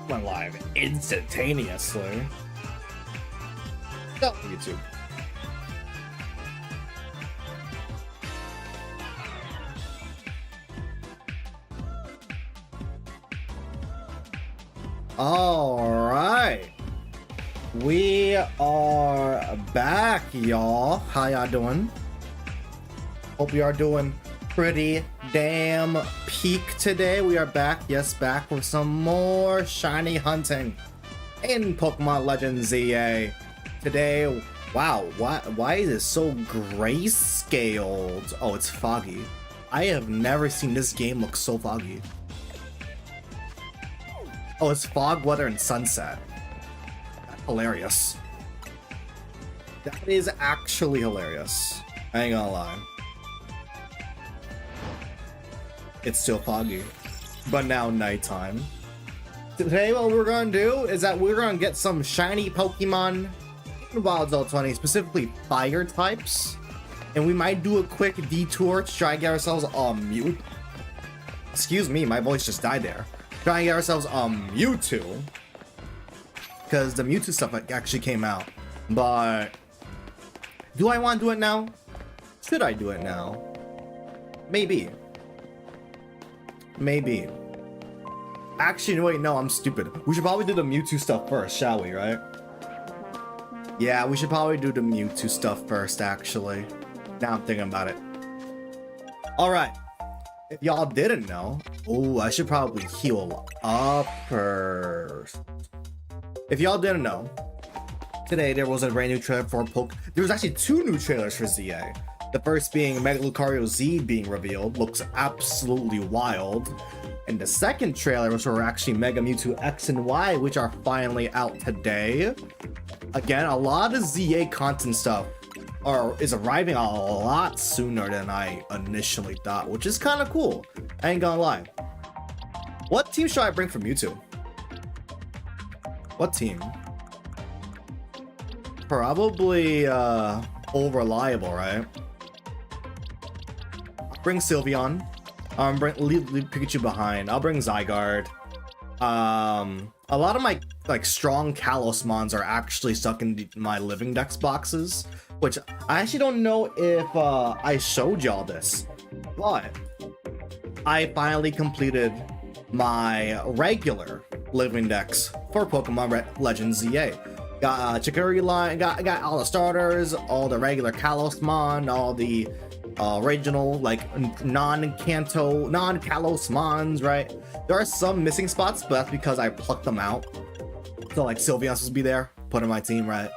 went live instantaneously. Go YouTube. All right, we are back, y'all. How y'all doing? Hope you are doing pretty damn peak today. We are back, yes, back with some more shiny hunting in Pokemon Legends ZA. Today, wow, why is it so grayscaled? Oh, it's foggy. I have never seen this game look so foggy. Oh, it's fog, weather, and sunset. That's hilarious. That is actually hilarious. I ain't gonna lie. It's still foggy, but now nighttime. Today, what we're gonna do is that we're gonna get some shiny Pokemon in Wild Zone 20, specifically fire types, and we might do a quick detour to try and get ourselves a Mew. Excuse me, my voice just died there. Try and get ourselves a Mewtwo, because the Mewtwo stuff actually came out. But do I want to do it now? Should I do it now? Maybe. Maybe. Actually, wait, no, I'm stupid. We should probably do the Mewtwo stuff first, shall we, right? Yeah, we should probably do the Mewtwo stuff first, actually. Now I'm thinking about it. Alright. If y'all didn't know... Oh, I should probably heal up first. If y'all didn't know, today there was a brand new trailer for There was actually two new trailers for ZA. The first being Mega Lucario Z being revealed. Looks absolutely wild. And the second trailer was for actually Mega Mewtwo X and Y, which are finally out today. Again, a lot of ZA content stuff is arriving a lot sooner than I initially thought, which is kind of cool. I ain't gonna lie. What team should I bring for Mewtwo? What team? Probably Old Reliable, right? Bring Sylveon. Leave Pikachu behind. I'll bring Zygarde. A lot of my strong Kalos mons are actually stuck in my living dex boxes, which I actually don't know if I showed y'all this, but I finally completed my regular living dex for Pokemon Legends ZA. Got Chicory line, got all the starters, all the regular Kalos mon, all the original non-Kalos mons, right? There are some missing spots, but that's because I plucked them out. So Sylveon's supposed to be there, put in my team, right?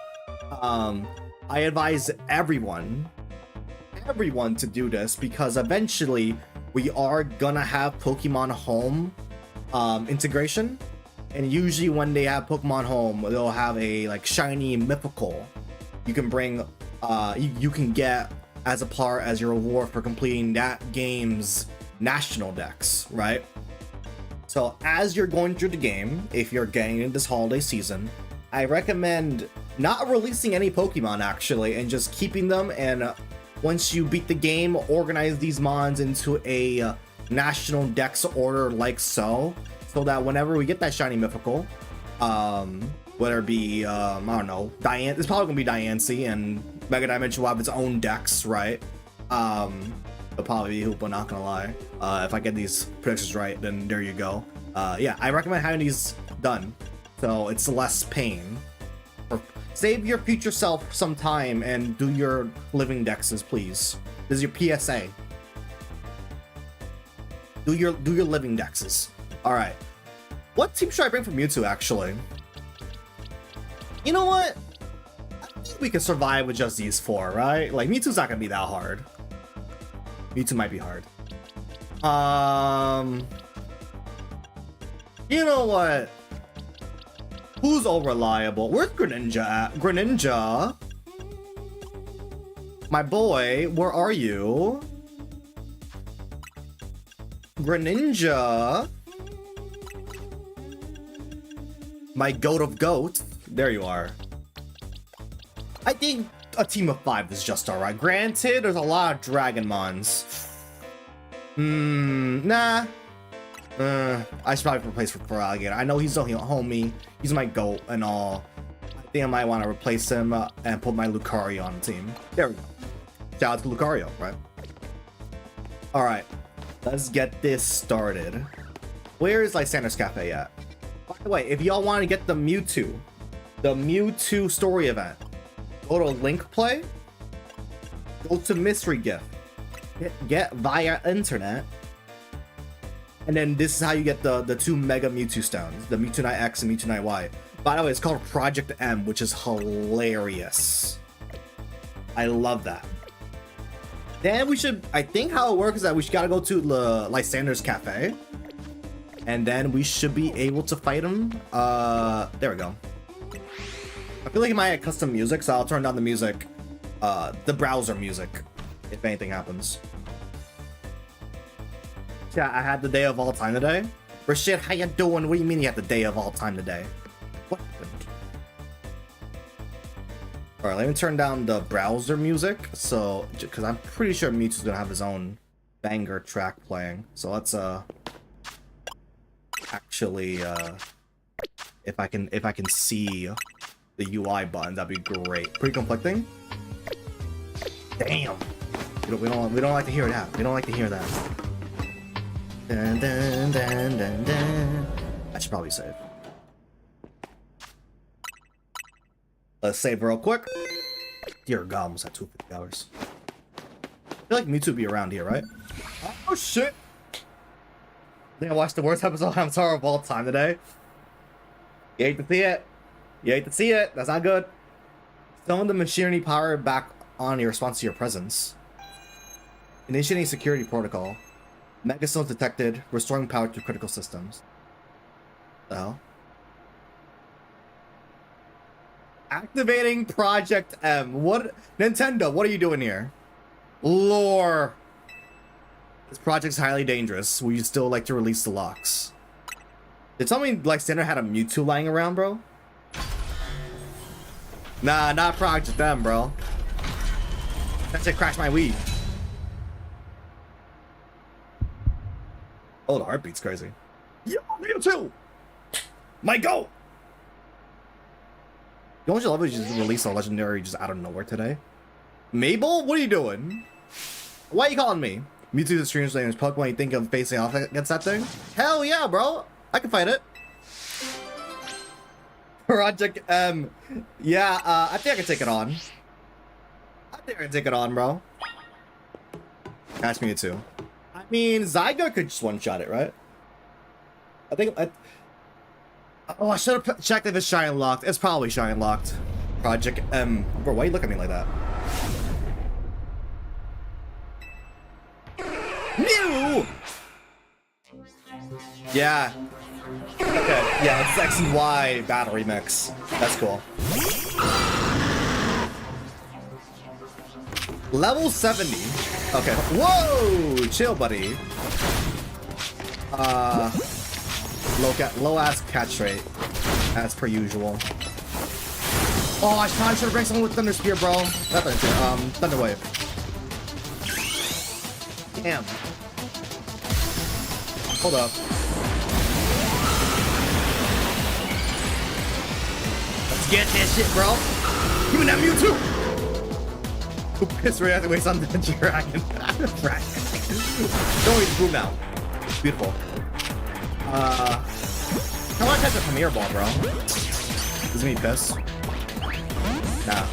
I advise everyone to do this because eventually we are gonna have Pokemon Home integration, and usually when they have Pokemon Home, they'll have a shiny mythical you can bring, you can get as a part as your reward for completing that game's national dex, right? So as you're going through the game, if you're getting into this holiday season, I recommend not releasing any Pokemon actually, and just keeping them, and once you beat the game, organize these mons into a national dex order like so that whenever we get that shiny mythical, whether it be, I don't know, Diane, it's probably gonna be Diancie, and Mega Dimension will have its own dex, right? It'll probably be Hoopa, not gonna lie. If I get these predictions right, then there you go. Yeah, I recommend having these done, so it's less pain. Or save your future self some time and do your living dexes, please. This is your PSA. Do your living dexes. All right. What team should I bring for Mewtwo, actually? You know what? I think we can survive with just these four, right? Mewtwo's not gonna be that hard. Mewtwo might be hard. You know what? Who's all reliable? Where's Greninja at? Greninja? My boy, where are you? Greninja? My goat of goats. There you are. I think a team of 5 is just alright. Granted, there's a lot of Dragon Mons. Nah. I should probably replace for Alligator. I know he's a homie. He's my GOAT and all. I think I might want to replace him and put my Lucario on the team. There we go. Shout out to Lucario, right? All right, let's get this started. Where is Lysander's Cafe at? By the way, if y'all want to get the Mewtwo story event, go to link play, go to mystery gift, get via internet, and then this is how you get the 2 Mega Mewtwo stones, the Mewtwo Knight X and Mewtwo Knight Y. By the way, it's called Project M, which is hilarious. I love that. Then we should, I think how it works is that we gotta go to the Lysander's Cafe, and then we should be able to fight him. There we go. I feel like he might have custom music, so I'll turn down the music, the browser music, if anything happens. Yeah, I had the day of all time today. Rashid, how you doing? What do you mean you had the day of all time today? What happened? Alright, let me turn down the browser music, so, because I'm pretty sure Mewtwo's gonna have his own banger track playing. So let's, actually, if I can see the UI button, that'd be great. Pretty conflicting. Damn. We don't like to hear that. We don't like to hear that. Dun, dun, dun, dun, dun. I should probably save. Let's save real quick. Dear God, almost at 250 hours. I feel like Mewtwo would be around here, right? Oh shit! I think I watched the worst episode of Avatar of all time today. You hate to see it. You hate to see it. That's not good. Summon the machinery power back on in response to your presence. Initiating security protocol. Megastones detected. Restoring power to critical systems. The hell? Activating Project M. What? Nintendo, what are you doing here? Lore. This project's highly dangerous. Will you still like to release the locks? Did somebody like Lysander had a Mewtwo lying around, bro? Nah, not Project M, bro. That shit crashed my Wii. Oh, the heartbeat's crazy. Yo, Mewtwo! My GOAT! You know what you love is just release a legendary just out of nowhere today? Mabel, what are you doing? Why are you calling me? Mewtwo's a strange language Pokemon. You think of facing off against that thing? Hell yeah, bro! I can fight it. Project M. Yeah, I think I can take it on. I think I can take it on, bro. Catch Mewtwo. I mean, Zygarde could just one-shot it, right? I think... Oh, I should have checked if it's Shine Locked. It's probably Shine Locked. Project M. Bro, why you look at me like that? Mew! Yeah. Okay, yeah, it's X and Y battery mix. That's cool. Level 70. Okay. Whoa! Chill, buddy. Low ass catch rate, as per usual. Oh, I probably should have bring someone with Thunder Spear, bro. Not Thunder Spear, Thunder Wave. Damn. Hold up. Let's get this shit, bro. Give me that Mewtwo. Who pissed right after waste on the dragon? Right. Don't need to boom now. Beautiful. I want to catch a Premier Ball, bro. Doesn't he piss? Nah.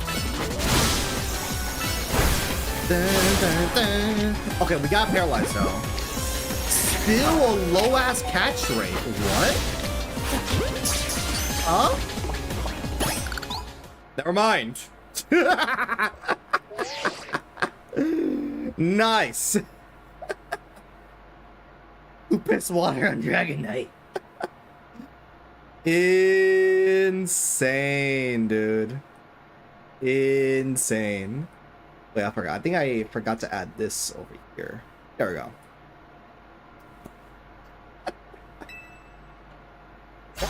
Dun, dun, dun. Okay, we got paralyzed though. Still a low ass catch rate. What? Huh? Never mind. Nice. Who pissed water on Dragon Knight? Insane, dude. Insane. Wait, I forgot. I think I forgot to add this over here. There we go.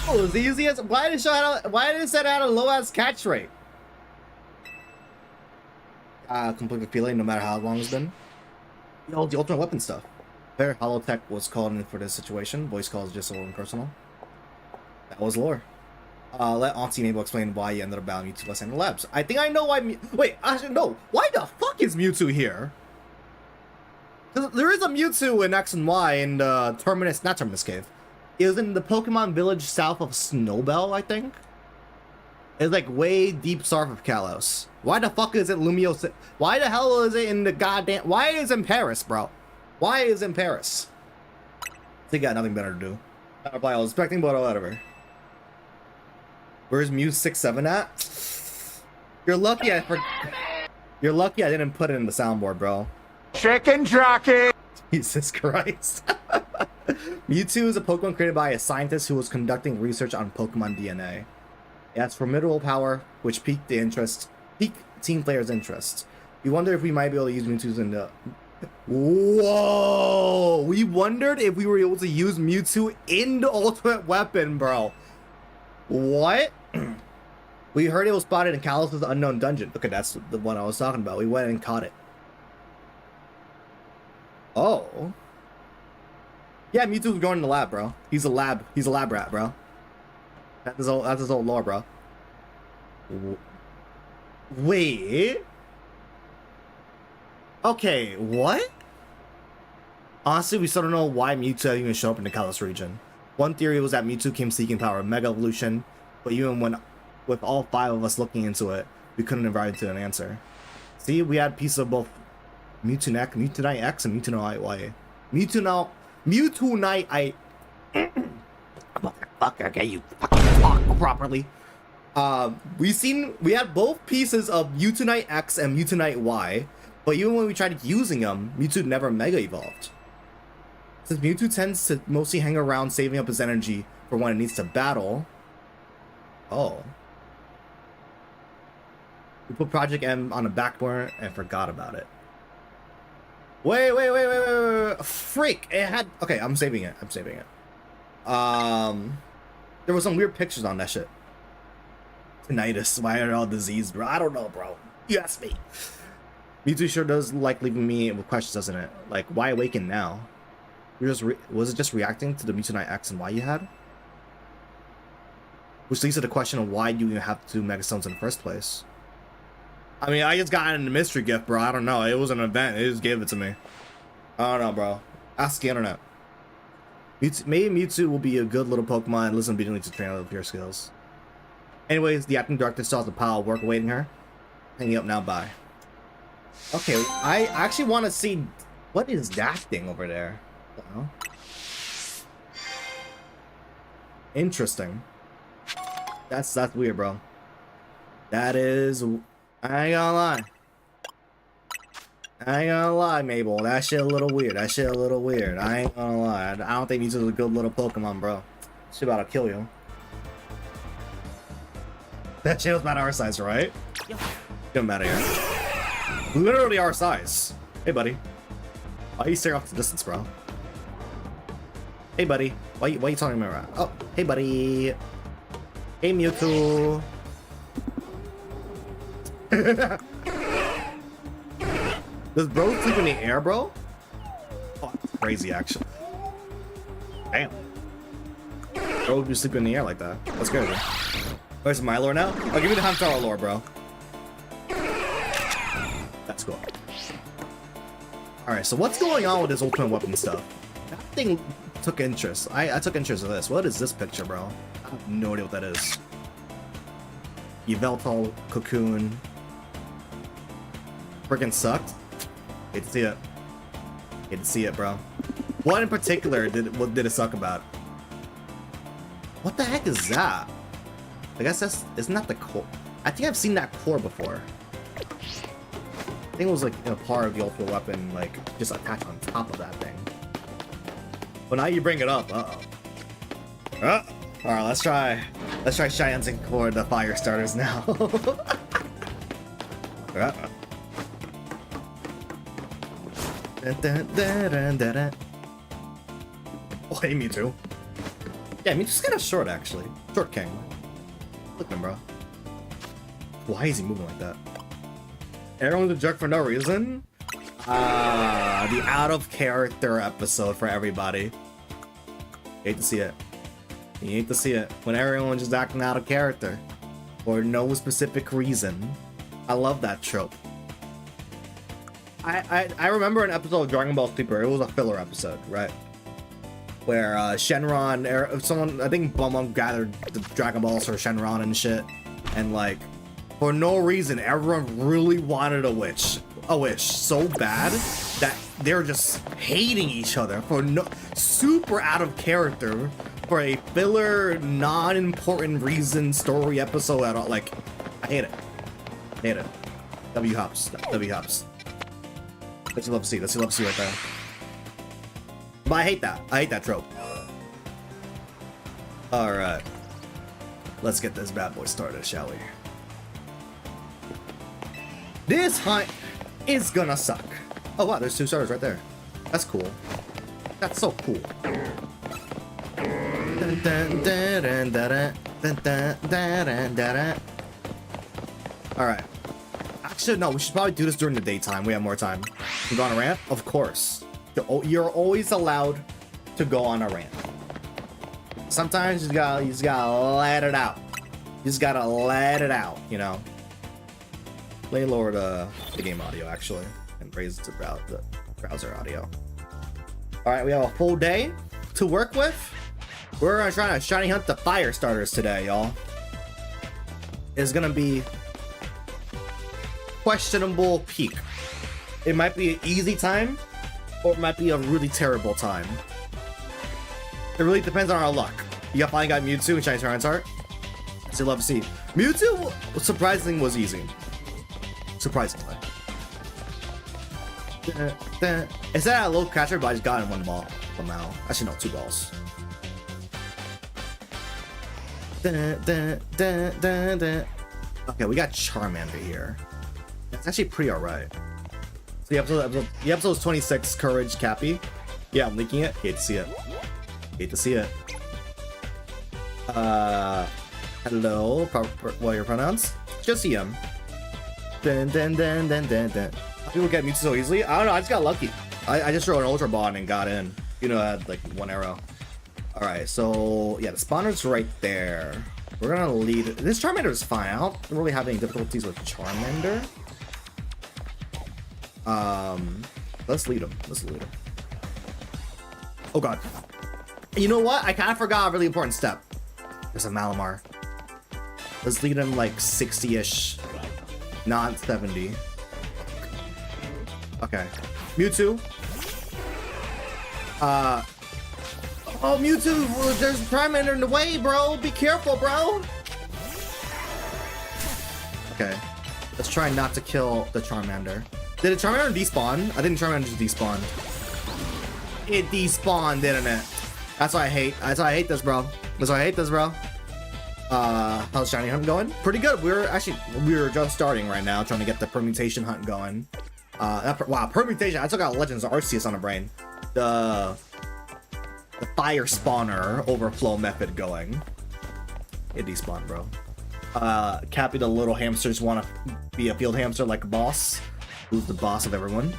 Oh, it was the easiest. Why did it set out a low ass catch rate? Completely feeling no matter how long it's been. Yo, the ultimate weapon stuff. Player Holotech was called in for this situation. Voice call is just a little impersonal. That was lore. Let Auntie Mabel explain why you ended up battling Mewtwo less in the labs. I think I know why. Wait, actually, no. Why the fuck is Mewtwo here? There is a Mewtwo in X and Y in the Terminus, not Terminus Cave. It was in the Pokemon Village south of Snowbell, I think. It's like way deep south of Kalos. Why the fuck is it Lumio? Why the hell is it in the goddamn? Why is it in Paris, bro? Why is it in Paris? They got nothing better to do. Not reply. I was expecting, but whatever. Where's Mew 6-7 at? You're lucky I didn't put it in the soundboard, bro. Chicken jockey! Jesus Christ. Mewtwo is a Pokemon created by a scientist who was conducting research on Pokemon DNA. It has formidable power, which piqued team players' interest. We wonder if we might be able to use Mewtwo in the... Whoa! We wondered if we were able to use Mewtwo in the ultimate weapon, bro. What? We heard it was spotted in Kalos' unknown dungeon. Okay, that's the one I was talking about. We went and caught it. Oh. Yeah, Mewtwo's going in the lab, bro. He's a lab rat, bro. That's his old lore, bro. Wait. Okay, what? Honestly, we still don't know why Mewtwo even showed up in the Kalos region. One theory was that Mewtwo came seeking power, Mega Evolution, but even when, with all 5 of us looking into it, we couldn't arrive to an answer. See, we had pieces of both Mewtwo X and Mewtwo Y. Mewtwo Night I... Motherfucker, okay, you fucking talk properly. We had both pieces of Mewtwo Night X and Mewtwo Night Y, but even when we tried using them, Mewtwo never Mega Evolved. Since Mewtwo tends to mostly hang around saving up his energy for when it needs to battle. Oh. We put Project M on the back burner and forgot about it. Wait. Freak! It had... Okay, I'm saving it. There was some weird pictures on that shit. Tinnitus, why are all diseased, bro? I don't know, bro. You ask me. Mewtwo sure does like leaving me with questions, doesn't it? Like, why awaken now? Was it just reacting to the Mewtwo Night X and Y you had? Which leads to the question of why you even have 2 Megastones in the first place. I mean, I just got it in the mystery gift, bro. I don't know. It was an event. They just gave it to me. I don't know, bro. Ask the internet. Maybe Mewtwo will be a good little Pokemon and listen obediently to train out your skills. Anyways, the acting director still has a pile of work awaiting her. Hanging up now, bye. Okay, I actually want to see... What is that thing over there? Interesting. That's weird, bro. That is... I ain't gonna lie, Mabel. That shit a little weird. I ain't gonna lie. I don't think Mewtwo's a good little Pokemon, bro. Shit about to kill you. That shit was about our size, right? Get him out of here. Literally our size. Hey, buddy. Why are you staring off the distance, bro? Hey, buddy. Why you talking about? Oh, hey, buddy. Hey, Mewtwo. Does bro sleep in the air, bro? Oh, that's crazy, actually. Damn. Bro would be sleeping in the air like that. That's good, bro. Where's my lore now? I'll give you the Hamtaro lore, bro. That's cool. Alright, so what's going on with this ultimate weapon stuff? That thing took interest. I took interest in this. What is this picture, bro? I have no idea what that is. Yveltal Cocoon. Freaking sucked. Hate to see it. Hate to see it, bro. What in particular did it suck about? What the heck is that? I guess isn't that the core? I think I've seen that core before. I think it was like a part of the ultimate weapon, like just attached on top of that thing. But now you bring it up. All right, let's try Cheyenne's core the fire starters now. Oh, hey, Mewtwo. Yeah, Mewtwo's kind of short, actually. Short king. Look at him, bro. Why is he moving like that? Everyone's a jerk for no reason? The out of character episode for everybody. Hate to see it. You hate to see it when everyone's just acting out of character for no specific reason. I love that trope. I remember an episode of Dragon Ball Super. It was a filler episode, right? Where Shenron, someone, I think Bulma gathered the Dragon Balls for Shenron and shit, and like for no reason, everyone really wanted a wish so bad that they're just hating each other for no super out of character for a filler, non-important reason story episode at all. Like, I hate it. Hate it. W hops. W hops. Let's love to see. Let's love to see right there. But I hate that. I hate that trope. All right. Let's get this bad boy started, shall we? This hunt is gonna suck. Oh wow, there's 2 starters right there. That's cool. That's so cool. Alright. Actually, no, we should probably do this during the daytime. We have more time. You go on a rant? Of course. You're always allowed to go on a rant. Sometimes you just gotta let it out. You just gotta let it out, you know? Let me lower the game audio, actually, and raise it to the browser audio. Alright, we have a full day to work with. We're gonna try to shiny hunt the fire starters today, y'all. It's gonna be questionable peak. It might be an easy time, or it might be a really terrible time. It really depends on our luck. You finally got Mewtwo and Shiny Charizard. Still love to see. Mewtwo, surprisingly, was easy. Surprisingly. It's at a low catcher, but I just got in 1 ball somehow. Actually, no, 2 balls. Okay, we got Charmander here. That's actually pretty alright. So the episode is 26, Courage, Cappy. Yeah, I'm leaking it. Hate to see it. Hate to see it. Hello, what are your pronouns? Just see him. People get Mewtwo so easily. I don't know, I just got lucky. I just threw an Ultra Ball and got in. You know, I had like 1 arrow. Alright, so yeah, the spawner's right there. We're gonna lead. This Charmander is fine. I don't really have any difficulties with Charmander. Let's lead him. Let's lead him. Oh god. You know what? I kind of forgot a really important step. There's a Malamar. Let's lead him like 60-ish, not 70. Okay. Mewtwo. Oh, Mewtwo, there's Charmander in the way, bro. Be careful, bro. Okay. Let's try not to kill the Charmander. Did the Charmander despawn? I think the Charmander just despawned. It despawned, didn't it? That's why I hate. That's why I hate this, bro. That's why I hate this, bro. How's Shiny Hunt going? Pretty good. We were just starting right now, trying to get the permutation hunt going. Wow, permutation. I took out Legends of Arceus on the brain. The fire spawner overflow method going. It despawned, bro. Cappy the little hamsters want to be a field hamster like a boss. Who's the boss of everyone.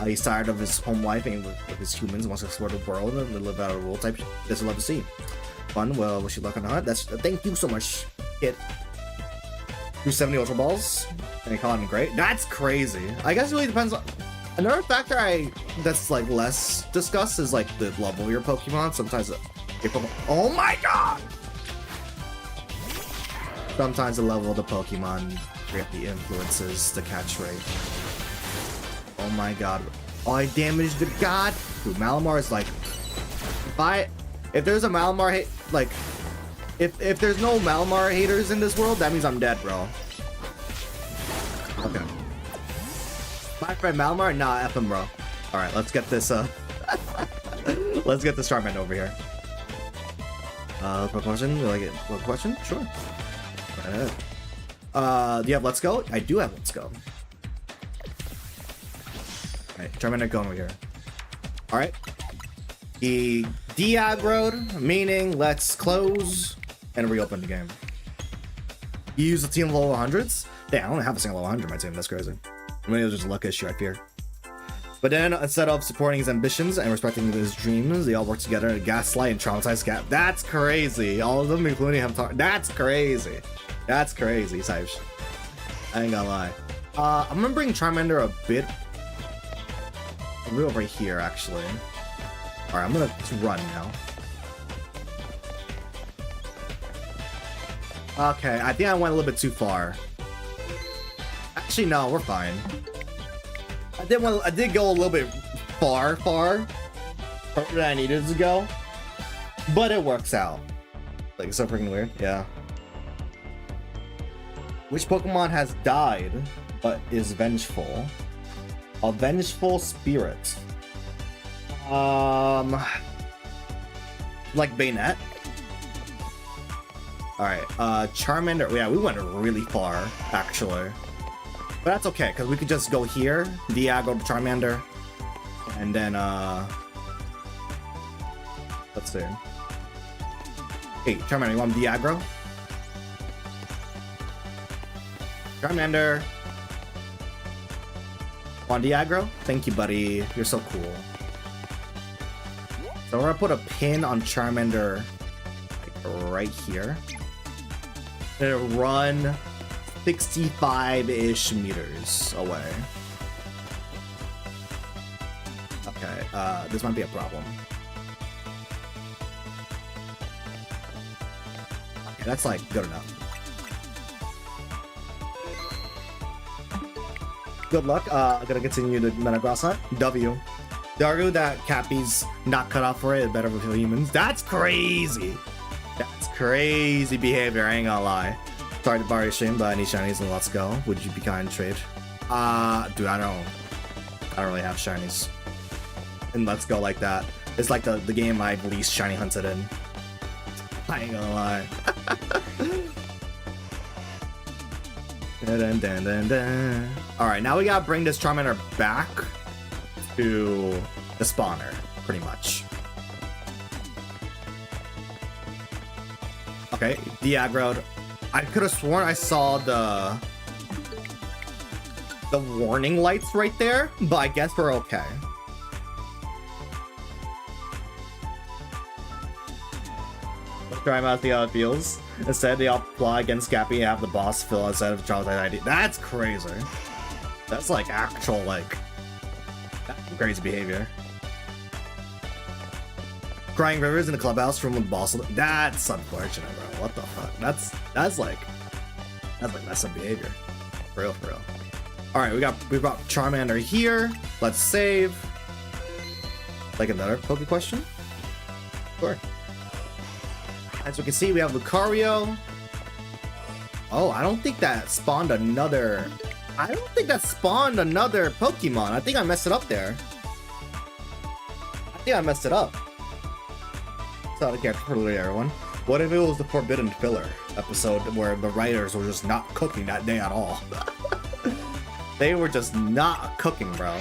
He's tired of his home life and with his humans, wants to explore the world and live out of the world type. That's love to see. Fun. Well, wish you luck on the hunt. That's thank you so much, kid. 270 Ultra Balls. And you call him great. That's crazy. I guess it really depends on. Another factor that's like less discussed is like the level of your Pokemon. Sometimes oh my god! Sometimes the level of the Pokemon greatly influences the catch rate. Oh my god. Oh, I damaged the god. Dude, Malamar is like if there's a Malamar hate, like if there's no Malamar haters in this world, that means I'm dead, bro. Okay. My friend Malamar? Nah, F him, bro. Alright, let's get this, let's get this Charmander over here. Question? You like it? Question? Sure. Right ahead. Do you have Let's Go? I do have Let's Go. Alright, Charmander going over here. Alright. He de-aggroed, meaning let's close and reopen the game. You use a team of level 100s? Damn, I don't have a single level 100 in my team. That's crazy. Maybe it was just a luck issue, I fear. But then instead of supporting his ambitions and respecting his dreams, they all work together to gaslight and traumatize Cap. That's crazy. All of them, including him. That's crazy. That's crazy, Sipes. I ain't gonna lie. I'm gonna bring Charmander a bit over here, actually. All right, I'm gonna run now. Okay, I think I went a little bit too far. Actually, no, we're fine. I did go a little bit far than I needed to go, but it works out. Like, it's so freaking weird. Yeah. Which Pokemon has died but is vengeful? A vengeful spirit. Like Bayonet. All right, Charmander. Yeah, we went really far actually, but that's okay because we could just go here, Diago to Charmander, and then let's see. Hey, Charmander, you want Diagro? Charmander. Want Diagro? Thank you, buddy. You're so cool. So we're gonna put a pin on Charmander, like right here. It'll run 65-ish meters away. Okay, this might be a problem. Okay, that's like good enough. Good luck. I'm gonna continue the Metagross hunt. W. The argue that Cappy's not cut off for it, better for humans. That's crazy. That's crazy behavior, I ain't gonna lie. Sorry to borrow your stream, but I need shinies and let's go. Would you be kind to trade? Dude, I don't really have shinies. And let's go like that. It's like the game I've least shiny hunted in. I ain't gonna lie. Dun, dun, dun, dun. Alright, now we gotta bring this Charmander back to the spawner, pretty much. Okay, Diagroed. I could have sworn I saw the warning lights right there, but I guess we're okay. Let's try out see how it feels. Instead, they all apply against Gappy and have the boss fill instead of Charles ID. That's crazy. That's like actual, like, that's crazy behavior. Crying rivers in the clubhouse from the boss. That's unfortunate, bro. What the fuck? That's like messed up behavior. For real, for real. All right, we brought Charmander here. Let's save. Like another Poke question. Sure. As we can see, we have Lucario. Oh, I don't think that spawned another. I don't think that spawned another Pokemon. I think I messed it up there. I think I messed it up. So I can't really everyone. What if it was the Forbidden Filler episode where the writers were just not cooking that day at all? They were just not cooking, bro.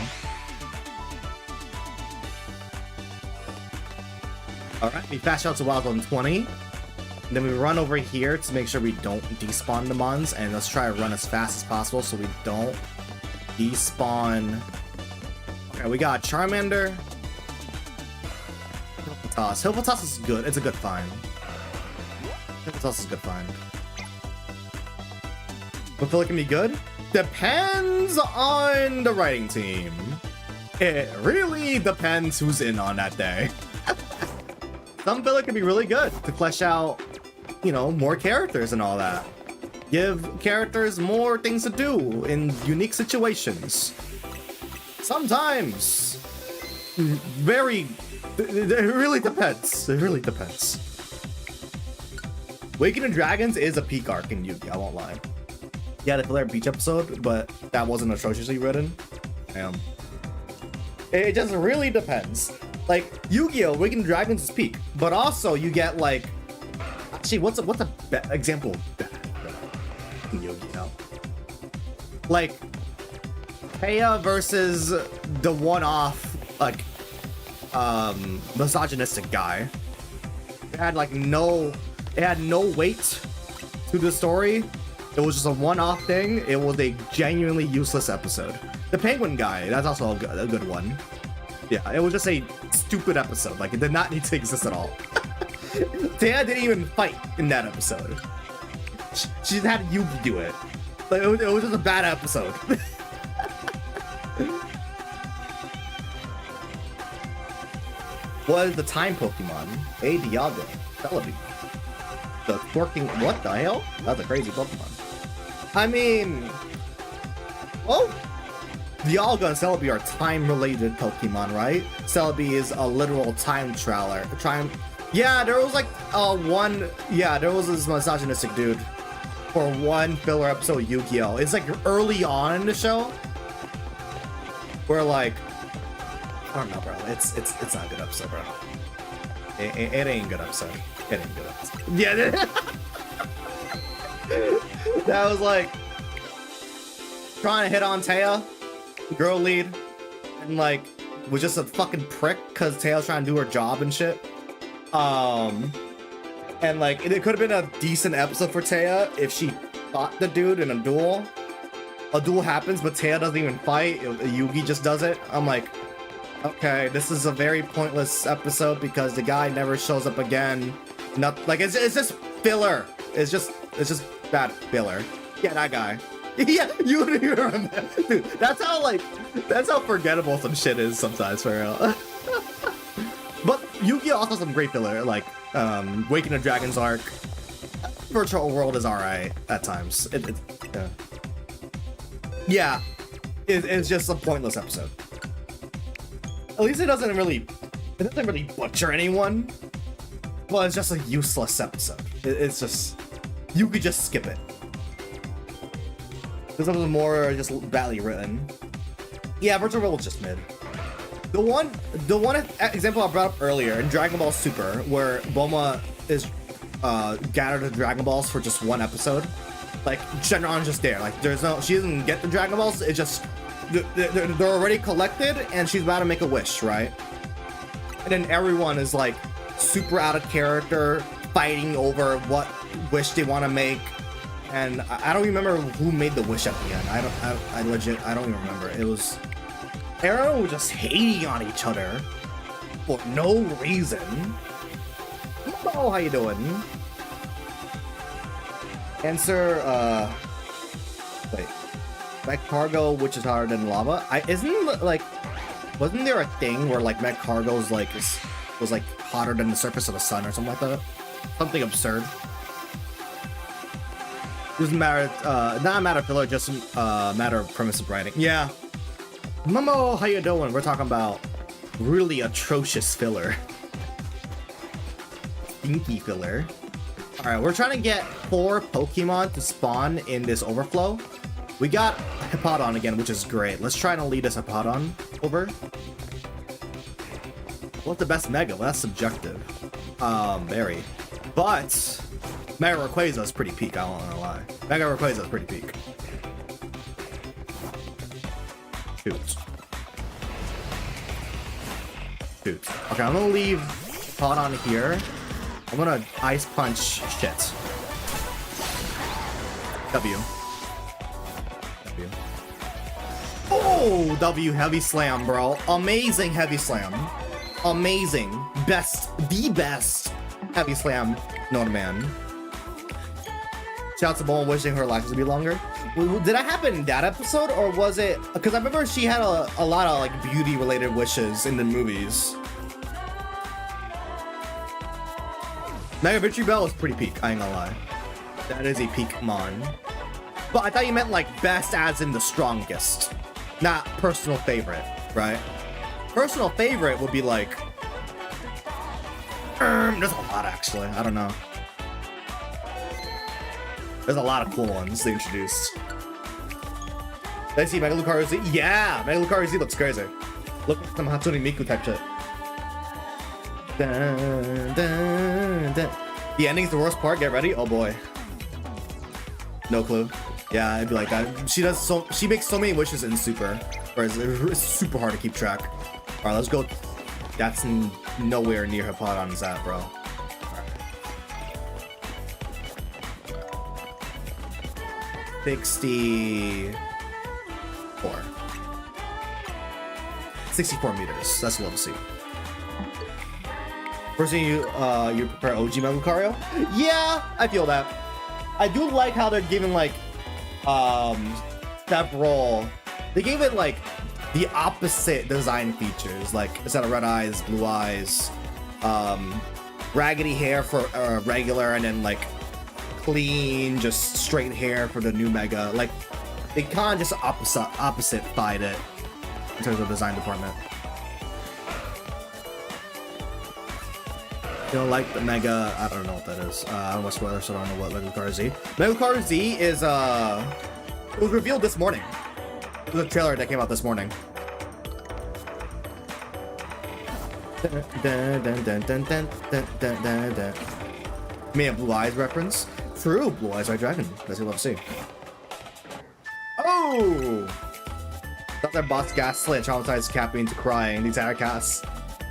Alright, we fast out to Wild 120. Then we run over here to make sure we don't despawn the mons, and let's try to run as fast as possible so we don't despawn. Okay, we got Charmander. Hilpitas is good. It's a good find. Hilpitas is a good find. But Phil can be good? Depends on the writing team. It really depends who's in on that day. Some filler can be really good to flesh out, you know, more characters and all that. Give characters more things to do in unique situations. Sometimes. It really depends. It really depends. Waking the Dragons is a peak arc in Yu-Gi, I won't lie. Yeah, the Flare Beach episode, but that wasn't atrociously written. Damn. It just really depends. Like, Yu-Gi-Oh! Waking the Dragons is peak, but also you get like... Actually, what's a example of that in Yu-Gi-Oh? Like, Heya versus the one-off, like, misogynistic guy. It had like no weight to the story, It was just a one-off thing. It was a genuinely useless episode. The penguin guy, that's also a good one. Yeah, it was just a stupid episode. Like, it did not need to exist at all. Taya didn't even fight in that episode. She just had Yugi do it. Like, it was just a bad episode. What is the time Pokemon? A Dialga, Celebi. The twerking, what the hell? That's a crazy Pokemon. I mean, well, Dialga and Celebi are time-related Pokemon, right? Celebi is a literal time traveler. Yeah, there was like there was this misogynistic dude for one filler episode of Yu-Gi-Oh! It's like early on in the show, where like, I don't know, bro. It's not a good episode, bro. It ain't a good episode. It ain't a good episode. Yeah. That was like trying to hit on Taya, girl lead, and like was just a fucking prick because Taya's trying to do her job and shit. And like it could have been a decent episode for Taya if she fought the dude in a duel. A duel happens, but Taya doesn't even fight. Yugi just does it. I'm like, okay, this is a very pointless episode because the guy never shows up again. Not like it's just filler. It's just bad filler. Yeah, that guy. Yeah, you remember, dude. That's how forgettable some shit is sometimes for real. But Yu-Gi-Oh! Also some great filler, like Waking the Dragon's arc. Virtual World is alright at times. It's just a pointless episode. At least it doesn't really butcher anyone. Well, it's just a useless episode. It's just, you could just skip it. This episode was more just badly written. Yeah, Virtual World was just mid. The one example I brought up earlier in Dragon Ball Super, where Bulma is gathered the Dragon Balls for just one episode. Like Shenron's just there. Like she doesn't get the Dragon Balls. It's just they're already collected, and she's about to make a wish, right? And then everyone is like super out of character, fighting over what wish they want to make. And I don't remember who made the wish at the end. I legit, I don't even remember. It was, everyone was just hating on each other for no reason. Oh, how you doing? Answer, wait. Mech Cargo, which is harder than lava? Wasn't there a thing where like Mech Cargo's like, was like hotter than the surface of the sun or something like that? Something absurd. Doesn't matter, not a matter of filler, just a matter of permissive writing. Yeah. Momo, how you doing? We're talking about really atrocious filler. Stinky filler. Alright, we're trying to get 4 Pokemon to spawn in this overflow. We got Hippowdon again, which is great. Let's try to lead this Hippowdon over. What's the best Mega? Well, that's subjective. Very. But Mega Rayquaza is pretty peak, I don't wanna lie. Mega Rayquaza is pretty peak. Shoot. Okay, I'm gonna leave Hippowdon here. I'm gonna Ice Punch shit. W. Oh, W Heavy Slam, bro. Amazing Heavy Slam. Amazing. The best Heavy Slam known to man. Shouts to Bulma wishing her life to be longer. Did that happen in that episode, or was it? Because I remember she had a lot of like beauty-related wishes in the movies. Mega Victory Bell is pretty peak, I ain't gonna lie. That is a peak mon. But I thought you meant like best as in the strongest, not personal favorite, right? Personal favorite would be like, there's a lot actually, I don't know. There's a lot of cool ones they introduced. Did I see Mega Lucario Z? Yeah, Mega Lucario Z looks crazy. Look at some Hatsune Miku type shit. Dun, dun, dun. The ending's the worst part, get ready. Oh boy. No clue. Yeah, it'd be like that. She makes so many wishes in Super, whereas it's super hard to keep track. Alright, let's go. That's nowhere near Hippowdon's at, bro. 64. 64 meters. That's level C. First thing you prepare OG Melucario? Yeah, I feel that. I do like how they're giving like several. They gave it like the opposite design features, like instead of red eyes, blue eyes, raggedy hair for regular, and then like clean, just straight hair for the new Mega. Like they kind of just opposite-fied it in terms of design department. You know, like the Mega, I don't know what that is. I don't watch spoilers, so I don't know what Melucario Z. Melucario Z is it was revealed this morning. It was a trailer that came out this morning. May have Blue Eyes reference. True, Blue Eyes White Dragon. That's what I love to see. Oh! Thought their boss Gaslit traumatized Cappy into crying. The entire cast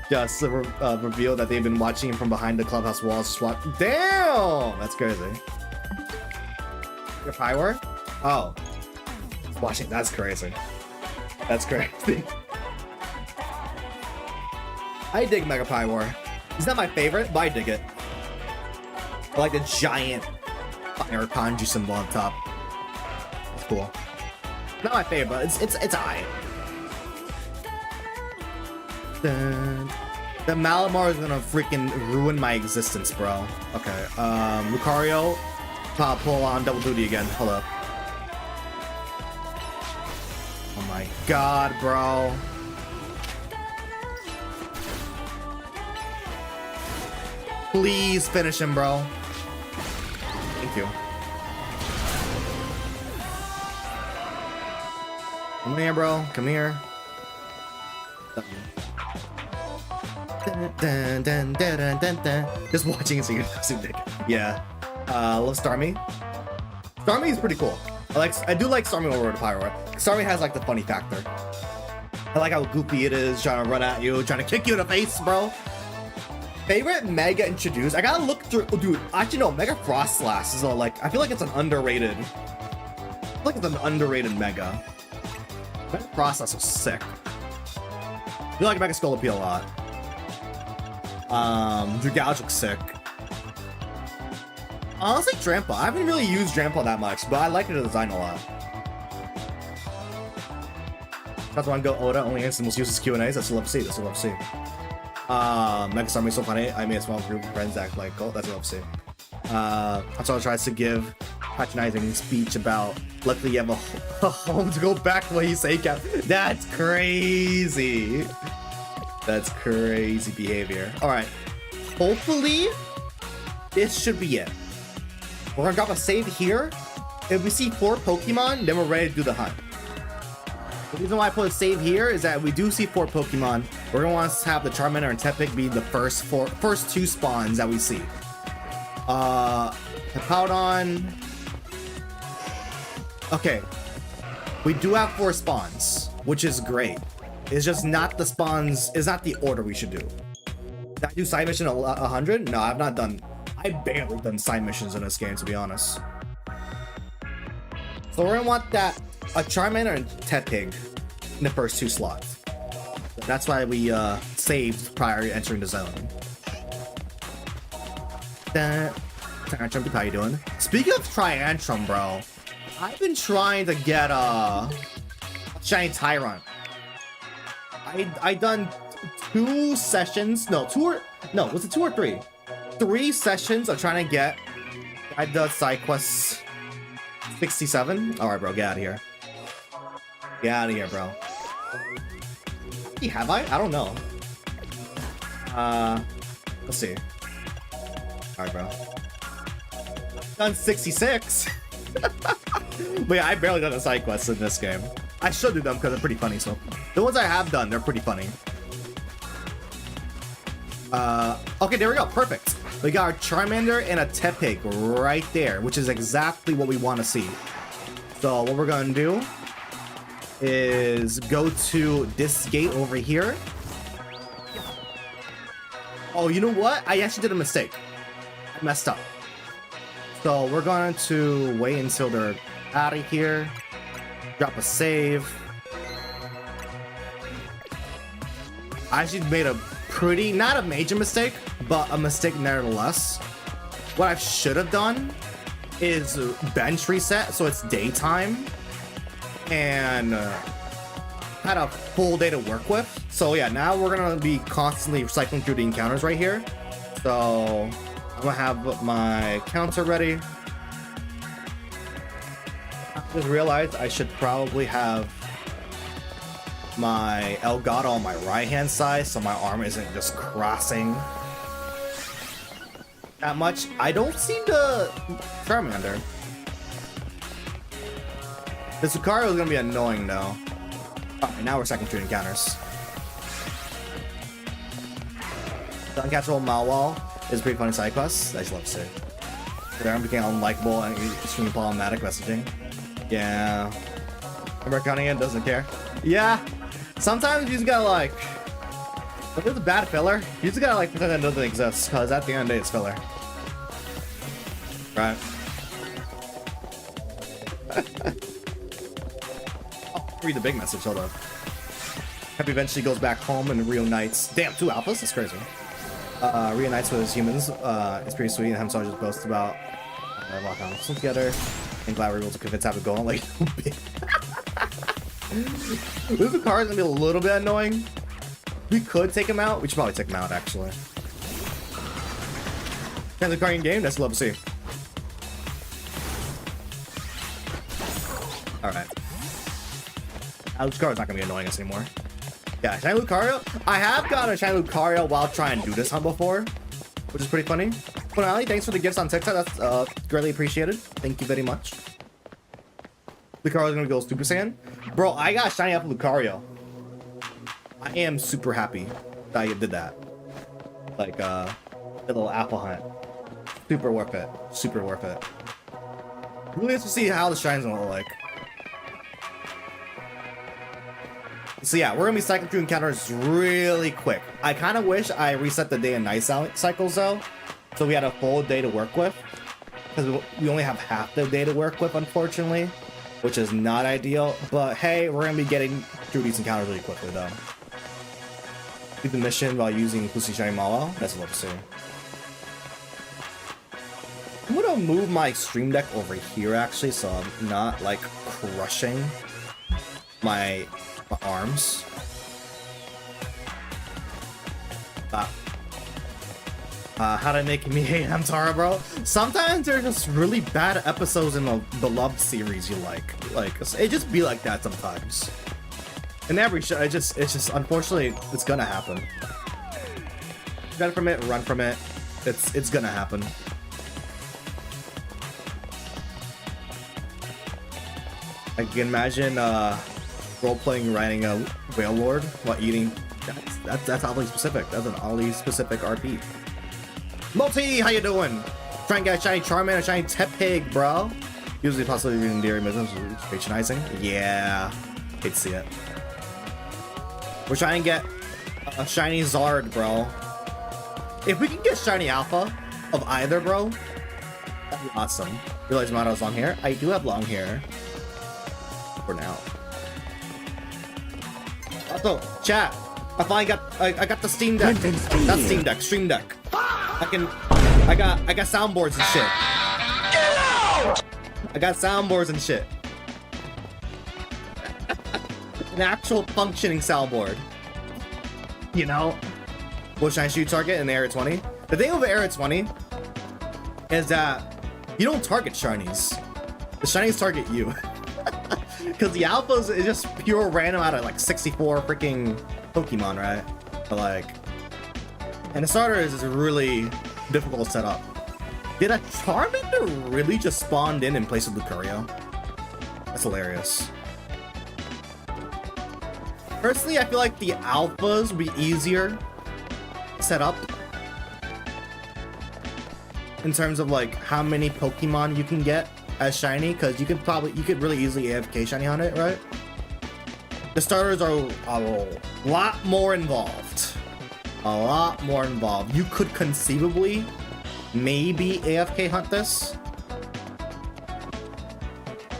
just revealed that they've been watching him from behind the clubhouse walls. Damn! That's crazy. Your power? Oh. Watching, that's crazy. That's crazy. I dig Mega Pyroar. He's not my favorite, but I dig it. I like the giant fire kanji symbol on top. It's cool. Not my favorite, but it's alright. The Malamar is gonna freaking ruin my existence, bro. Okay, Lucario, pull on double duty again. Hold up. Oh my god, bro. Please finish him, bro. Thank you. Come here, bro. Come here. Just watching it so you can dick. Yeah. Love Starmie. Starmie is pretty cool. I do like Starmie over to Pyroar. Starmie has like the funny factor. I like how goofy it is, trying to run at you, trying to kick you in the face, bro. Favorite Mega introduced? I gotta look through. Oh, dude, actually no. Mega Frostlass is I feel like it's an underrated. I feel like it's an underrated Mega. Mega Frostlass was sick. I feel like Mega Skullopy a lot. Dragouge looks sick. Honestly, Drampa. I haven't really used Drampa that much, but I like the design a lot. That's why I go Oda only answers the most useless Q&As. That's what I love to see. That's what I love to see. Mega Starmie is so funny. I made a small group of friends act like, oh, that's what I love to see. Hatsune tries to give patronizing speech about, luckily you have a home to go back to what you say, Cap. That's crazy. That's crazy behavior. All right. Hopefully, this should be it. We're gonna drop a save here. If we see 4 Pokemon, then we're ready to do the hunt. The reason why I put a save here is that we do see 4 Pokemon. We're gonna want to have the Charmander and Tepig be the first 2 spawns that we see. Hippowdon. Okay. We do have 4 spawns, which is great. It's just not the spawns, it's not the order we should do. Did I do side mission 100? No, I've not done. I barely done side missions in this game, to be honest. So we're gonna want that a Charmander and Tepig in the first 2 slots. That's why we saved prior to entering the zone. Triantrum, how you doing? Speaking of Triantrum, bro, I've been trying to get a Shiny Tyrant. I done 2 sessions. No, 2 or no, was it 2 or 3? 3 sessions of trying to get. I done side quests 67. All right, bro, get out of here. Get out of here, bro. Have I? I don't know. Let's see. All right, bro. Done 66. But yeah, I barely done the side quests in this game. I should do them because they're pretty funny. So the ones I have done, they're pretty funny. Okay, there we go. Perfect. We got our Charmander and a Tepig right there, which is exactly what we want to see. So what we're gonna do is go to this gate over here. Oh, you know what? I actually did a mistake. I messed up. So we're going to wait until they're out of here. Drop a save. I actually made a pretty, not a major mistake, but a mistake nevertheless. What I should have done is bench reset so it's daytime and had a full day to work with. So yeah, now we're gonna be constantly cycling through the encounters right here. So I'm gonna have my counter ready. I just realized I should probably have my Elgato on my right hand side so my arm isn't just crossing that much. I don't see the Charmander. The Lucario is gonna be annoying though. Alright, now we're cycling through encounters. The uncatchable Malwall is a pretty funny side quest. I just love to see. The arm became unlikable and extremely problematic messaging. Yeah. Remember counting it, doesn't care. Yeah. Sometimes you just gotta like, if it's a bad filler, you just gotta like pretend it doesn't exist, because at the end of the day it's filler. Right. I'll read the big message, hold up. Happy eventually goes back home and reunites. Damn, 2 alphas? That's crazy. Reunites with his humans. It's pretty sweet, and him so I just boast about lock on together. And glad we're able to convince Happy to go on like this car is gonna be a little bit annoying. We could take him out. We should probably take him out actually. And the car in game, that's love to see. Alright. Lucario is not gonna be annoying us anymore. Yeah, Shiny Lucario. I have gotten a Shiny Lucario while trying to do this hunt before, which is pretty funny. Finale, thanks for the gifts on TikTok. That's greatly appreciated. Thank you very much. Lucario's gonna go Super Saiyan. Bro, I got Shiny Apple Lucario. I am super happy that I did that. Like, a little apple hunt. Super worth it. Super worth it. Really have to see how the Shine's gonna look like. So yeah, we're gonna be cycling through encounters really quick. I kind of wish I reset the day and night cycles though, so we had a full day to work with, because we only have half the day to work with, unfortunately, which is not ideal. But hey, we're gonna be getting through these encounters really quickly though. Do the mission while using Lucy Shiny Malwall. That's what to see. I'm gonna move my stream deck over here actually, so I'm not like crushing my arms. How to make me hate Hamtaro, bro? Sometimes there's just really bad episodes in the beloved series you like it just be like that sometimes. In every show, it's just unfortunately it's gonna happen. Run from it, run from it. It's gonna happen. I can imagine role-playing riding a whale lord while eating. That's oddly specific. That's an oddly specific RP. Multi, how you doing? Try and get a shiny Charmander, a shiny Tepig, bro. Usually possibly even endearing business patronizing. Yeah, hate to see it. We're trying to get a shiny Zard, bro. If we can get shiny Alpha of either, bro, that'd be awesome. Realize my has long hair. I do have long hair. For now. Also, chat. I finally got I got the Steam Deck. Not Steam Deck, Stream Deck. I got soundboards and shit. I got soundboards and shit. An actual functioning soundboard. You know? What shiny should you target in the Area 20? The thing with Area 20 is that you don't target shinies. The shinies target you. Because the alphas is just pure random out of like 64 freaking Pokemon, right? But like, and the starter is really difficult to set up. Did a Charmander really just spawned in place of Lucario? That's hilarious. Personally, I feel like the alphas would be easier to set up in terms of like how many Pokemon you can get as shiny, because you could really easily AFK shiny on it, right? The starters are a lot more involved. A lot more involved. You could conceivably maybe AFK hunt this.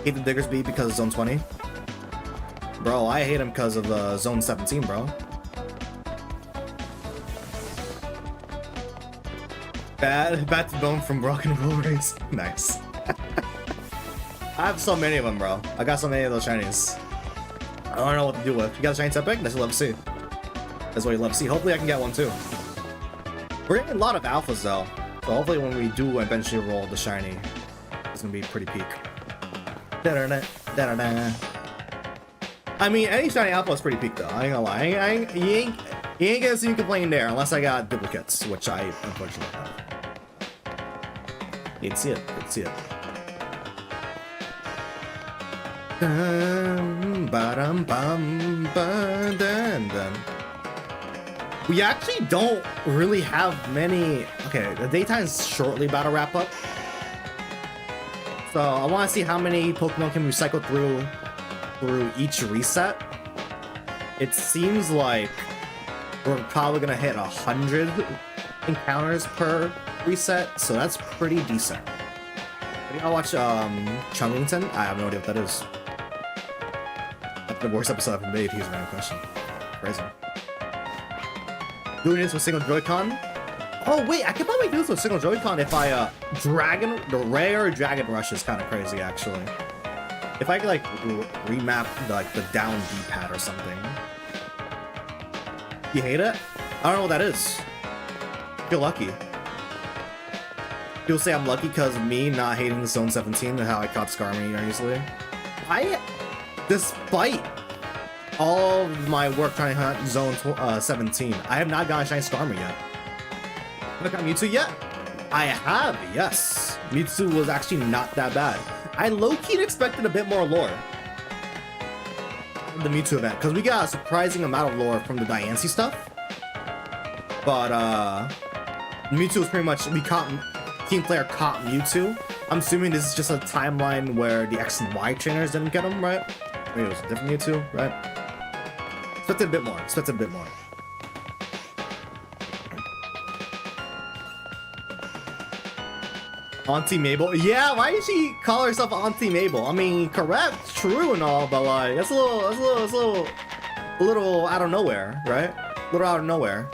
Hate the Diggersby because of Zone 20. Bro, I hate him because of Zone 17, bro. Bad to bone from Rock and Roll Race. Nice. I have so many of them, bro. I got so many of those shinies. I don't know what to do with. You got a shiny Tepig? That's what you love to see. That's what you love to see. Hopefully I can get one too. We're getting a lot of alphas though. So hopefully when we do eventually roll the shiny, it's gonna be pretty peak. I mean, any shiny alpha is pretty peak though. I ain't gonna lie. You ain't gonna see me complain there unless I got duplicates, which I unfortunately have. You'd see it. You'd see it. We actually don't really have many. Okay, the daytime's shortly about to wrap up. So I want to see how many Pokemon can we cycle through each reset. It seems like we're probably gonna hit 100 encounters per reset, so that's pretty decent. I'll watch Charmander. I have no idea what that is. That's the worst episode I've made. Here's my question. Crazy. Doing this with single Joy-Con. Oh wait, I could probably do this with single Joy-Con if I the rare Dragon Rush is kind of crazy actually. If I could like remap the down D-pad or something. You hate it? I don't know what that is. Feel lucky. People say I'm lucky because of me not hating Zone 17 and how I caught Skarmy easily. Despite all of my work trying to hunt Zone 17, I have not gotten Shiny Skarmy yet. Have I got Mewtwo yet? I have, yes. Mewtwo was actually not that bad. I low-key expected a bit more lore from the Mewtwo event, because we got a surprising amount of lore from the Diancie stuff. But, Mewtwo was pretty much, team player caught Mewtwo. I'm assuming this is just a timeline where the X and Y trainers didn't get him, right? Maybe it was a different Mewtwo, right? Expected a bit more, expected a bit more. Auntie Mabel? Yeah, why did she call herself Auntie Mabel? I mean, correct, true and all, but like, that's a little out of nowhere, right? A little out of nowhere.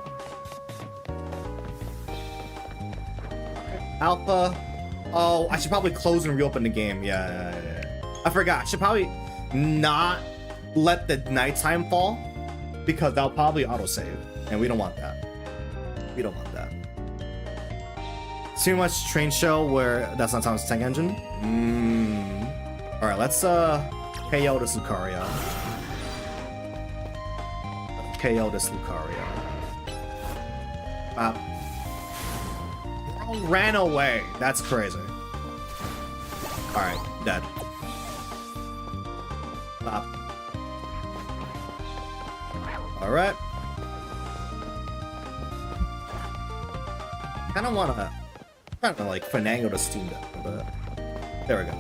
Alpha. Oh, I should probably close and reopen the game. Yeah. I forgot. I should probably not let the nighttime fall because that'll probably autosave, and we don't want that. We don't want that. Too much train show where that's not Thomas Tank Engine. All right, let's KO this Lucario. KO this Lucario. Ran away. That's crazy. All right, dead. Stop. All right. Kind of trying to like finagle the Steam Deck, but there we go.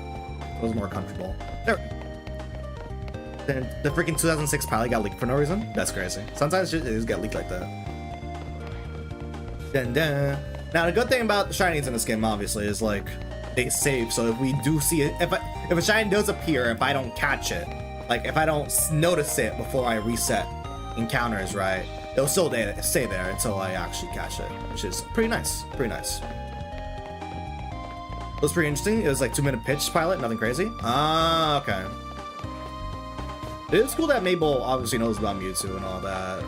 It was more comfortable. There we go. Then the freaking 2006 pilot got leaked for no reason. That's crazy. Sometimes it just get leaked like that. Dun. Now the good thing about the shinies in this game, obviously, is like they save. So if we do see it, if a shiny does appear, if I don't catch it, like if I don't notice it before I reset encounters, right, it'll still stay there until I actually catch it, which is pretty nice. Pretty nice. It was pretty interesting. It was like 2-minute pitch pilot, nothing crazy. Ah, okay. It is cool that Mabel obviously knows about Mewtwo and all that,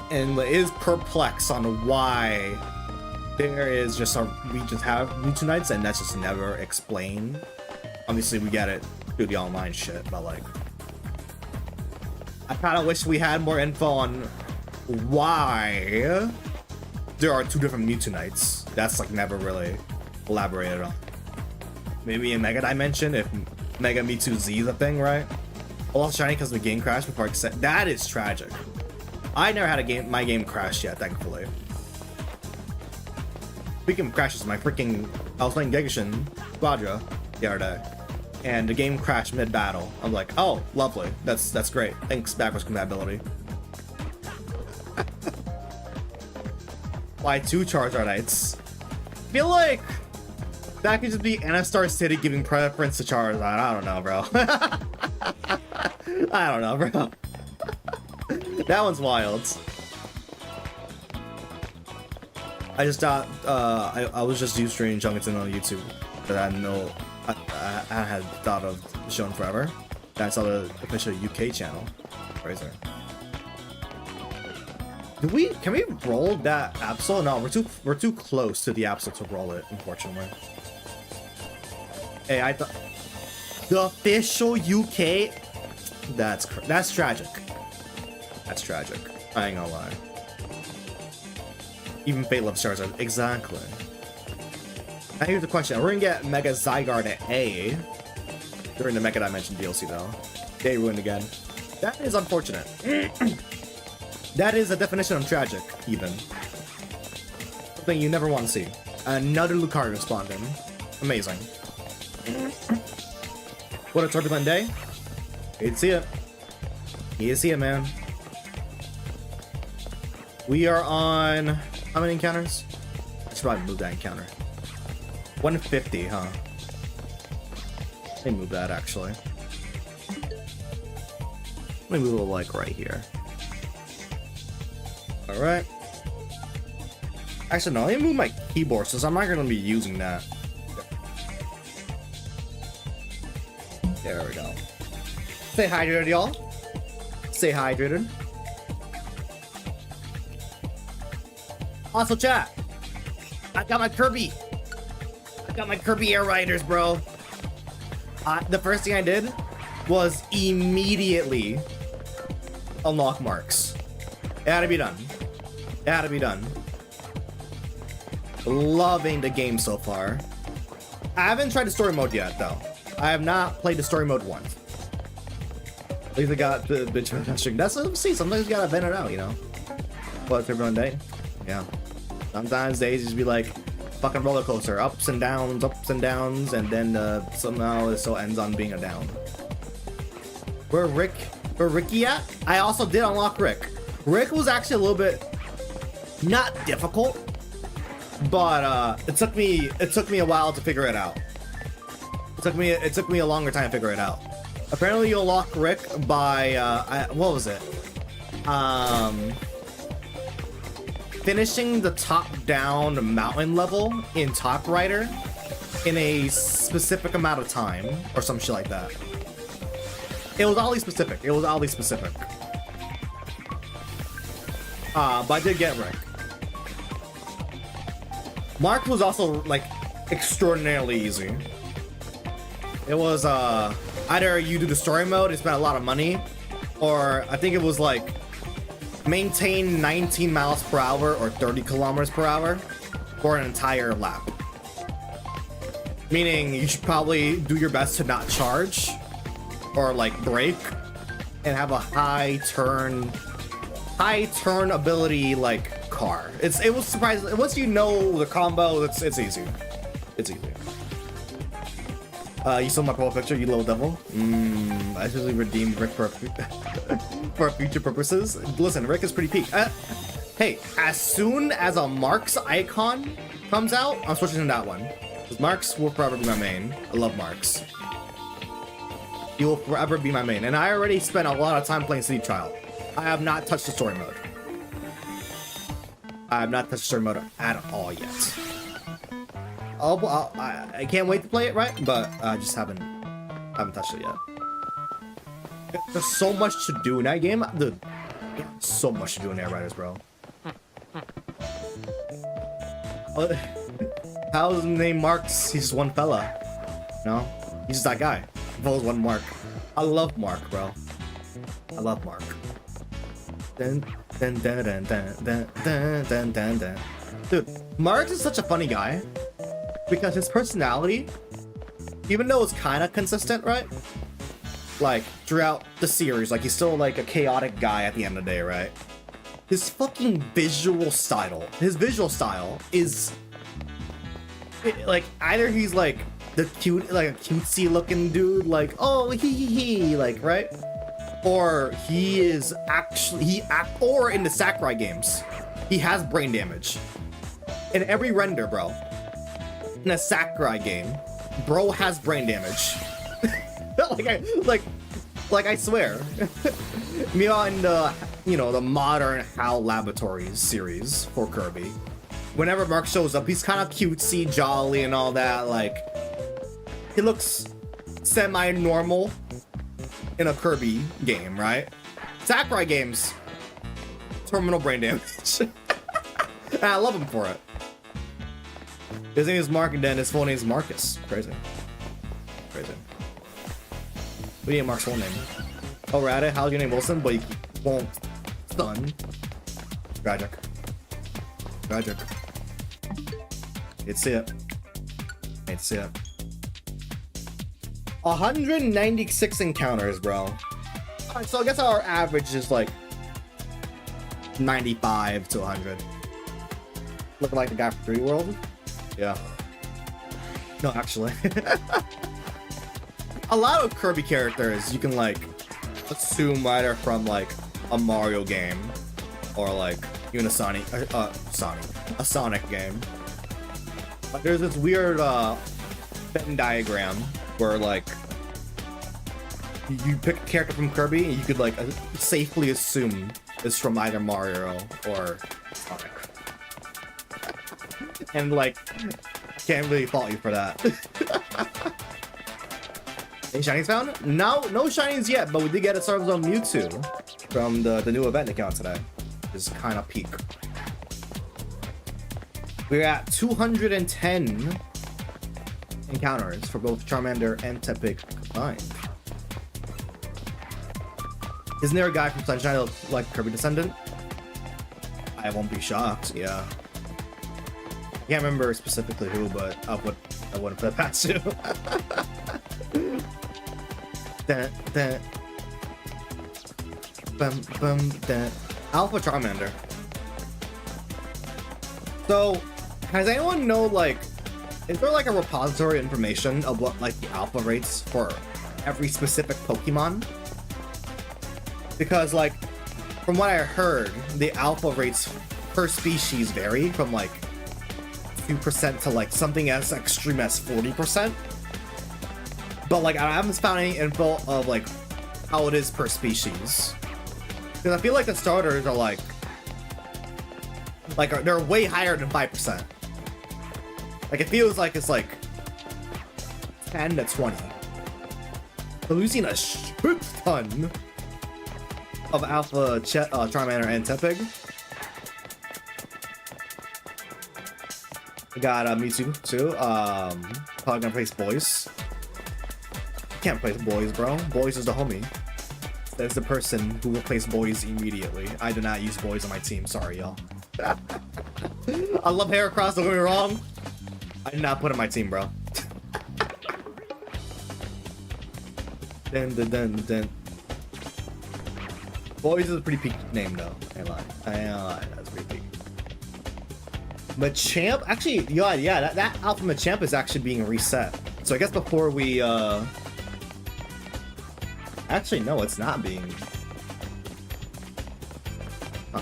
and is perplexed on why there is we just have Mewtwo Nights and that's just never explained. Obviously we get it through the online shit, but like I kind of wish we had more info on why there are 2 different Mewtwo Nights. That's like never really elaborated on. Maybe in Mega Dimension if Mega Mewtwo Z is a thing, right? I lost shiny because the game crashed before I accept. That is tragic. I never had my game crash yet, thankfully. Speaking of crashes, I was playing Gigashin Quadra the other day, and the game crashed mid-battle. I'm like, oh, lovely. That's great. Thanks, backwards compatibility. Why 2 Charizard Knights? I feel like That could just be Anastar City giving preference to Charizard. I don't know, bro. I don't know, bro. That one's wild. I just thought I was just Ustream Junkerton on YouTube, but I know I had thought of showing forever. That's on the official UK channel. Razor. Can we roll that Absol? No, we're too close to the Absol to roll it, unfortunately. Hey, I thought the official UK. That's tragic. That's tragic. I ain't gonna lie. Even Fate loves Charizard. Exactly. Now here's the question: we're gonna get Mega Zygarde at A during the Mega Dimension DLC, though. They ruined again. That is unfortunate. That is a definition of tragic, even. Something you never want to see. Another Lucario responding. Amazing. What a turbulent day. You see it. You see it, man. We are on how many encounters? I should probably move that encounter. 150, huh? Let me move that actually. Let me move it like right here. Alright. Actually, no, let me move my keyboard since I'm not going to be using that. There we go. Stay hydrated, y'all. Stay hydrated. Also, chat. I got my Kirby. I got my Kirby Air Riders, bro. The first thing I did was immediately unlock marks. It had to be done. It had to be done. Loving the game so far. I haven't tried the story mode yet, though. I have not played the story mode once. At least I got the bitch string. That's what see. Sometimes you gotta vent it out, you know. What everyone day? Yeah. Sometimes days just be like fucking roller coaster, ups and downs, and then somehow it still ends on being a down. Where Ricky at? I also did unlock Rick. Rick was actually a little bit not difficult, but it took me a while to figure it out. It took me a longer time to figure it out. Apparently you unlock Rick by what was it? Finishing the top-down mountain level in Top Rider in a specific amount of time, or some shit like that. It was oddly specific. But I did get Rick. Mark was also like extraordinarily easy. It was either you do the story mode and spend a lot of money, or I think it was like maintain 19 miles per hour or 30 kilometers per hour for an entire lap. Meaning you should probably do your best to not charge or like brake and have a high turn ability like car. It was surprising. Once you know the combo, it's easy. It's easy. You saw my profile picture, you little devil. I usually redeemed Rick for future purposes. Listen, Rick is pretty peak. Hey, as soon as a Marks icon comes out, I'm switching to that one. Because Marks will forever be my main. I love Marks. He will forever be my main. And I already spent a lot of time playing City Trial. I have not touched the story mode. I have not touched the story mode at all yet. I can't wait to play it, right? But I just haven't touched it yet. There's so much to do in that game, dude. So much to do in Air Riders, bro. How's his name Marks? He's just one fella. No, he's just that guy. He follows one Mark. I love Mark, bro. I love Mark. Dun, dun, dun, dun, dun, dun, dun, dun, dun, dun. Dude, Marks is such a funny guy. Because his personality, even though it's kind of consistent, right? Like, throughout the series, like, he's still, like, a chaotic guy at the end of the day, right? His fucking visual style is, like, either he's, like, the cute, like, a cutesy looking dude, like, oh, he, like, right? Or he is actually, or in the Sakurai games, he has brain damage. In every render, bro. in a Sakurai game, bro has brain damage. like I swear. Meanwhile, in the the modern HAL Laboratories series for Kirby, whenever Mark shows up, he's kind of cutesy, jolly, and all that. Like, he looks semi-normal in a Kirby game, right? Sakurai games, terminal brain damage. And I love him for it. His name is Mark, and then his full name is Marcus. Crazy. Crazy. We need Mark's full name. Oh, Radit, how's your name Wilson? But you won't stun. Tragic. Tragic. It's it. It's it. 196 encounters, bro. Alright, so I guess our average is like 95 to 100. Looking like the guy from 3 World? Yeah. No, actually. A lot of Kirby characters you can like assume either from like a Mario game or like even a Sonic game. But there's this weird Venn diagram where like you pick a character from Kirby and you could like safely assume it's from either Mario or Sonic. And like, I can't really fault you for that. Any shinies found? No shinies yet, but we did get a Stars on Mewtwo from the new event account today. It's kind of peak. We're at 210 encounters for both Charmander and Tepig combined. Isn't there a guy from Sunshine that looks like Kirby Descendant? I won't be shocked, yeah. I can't remember specifically who, but I wouldn't put it past you. Alpha Charmander. So, has anyone know, like, is there like a repository information of what like the alpha rates for every specific Pokemon? Because like, from what I heard, the alpha rates per species vary from like 2% to like something as extreme as 40%. But like, I haven't found any info of like how it is per species. Because I feel like the starters are like they're way higher than 5%. Like, it feels like it's like 10 to 20. So we've seen a shit ton of Alpha Charmander and Tepig. We got Mewtwo too. Probably gonna place Boys. Can't place Boys, bro. Boys is the homie. That's the person who will place Boys immediately. I do not use Boys on my team. Sorry, y'all. I love Heracross, don't get me wrong. I did not put in my team, bro. Dun. Boys is a pretty peak name, though. I ain't lie. That's pretty peak. Machamp? Actually, yeah, that Alpha Machamp is actually being reset. So I guess before we, actually, no, it's not being... Huh.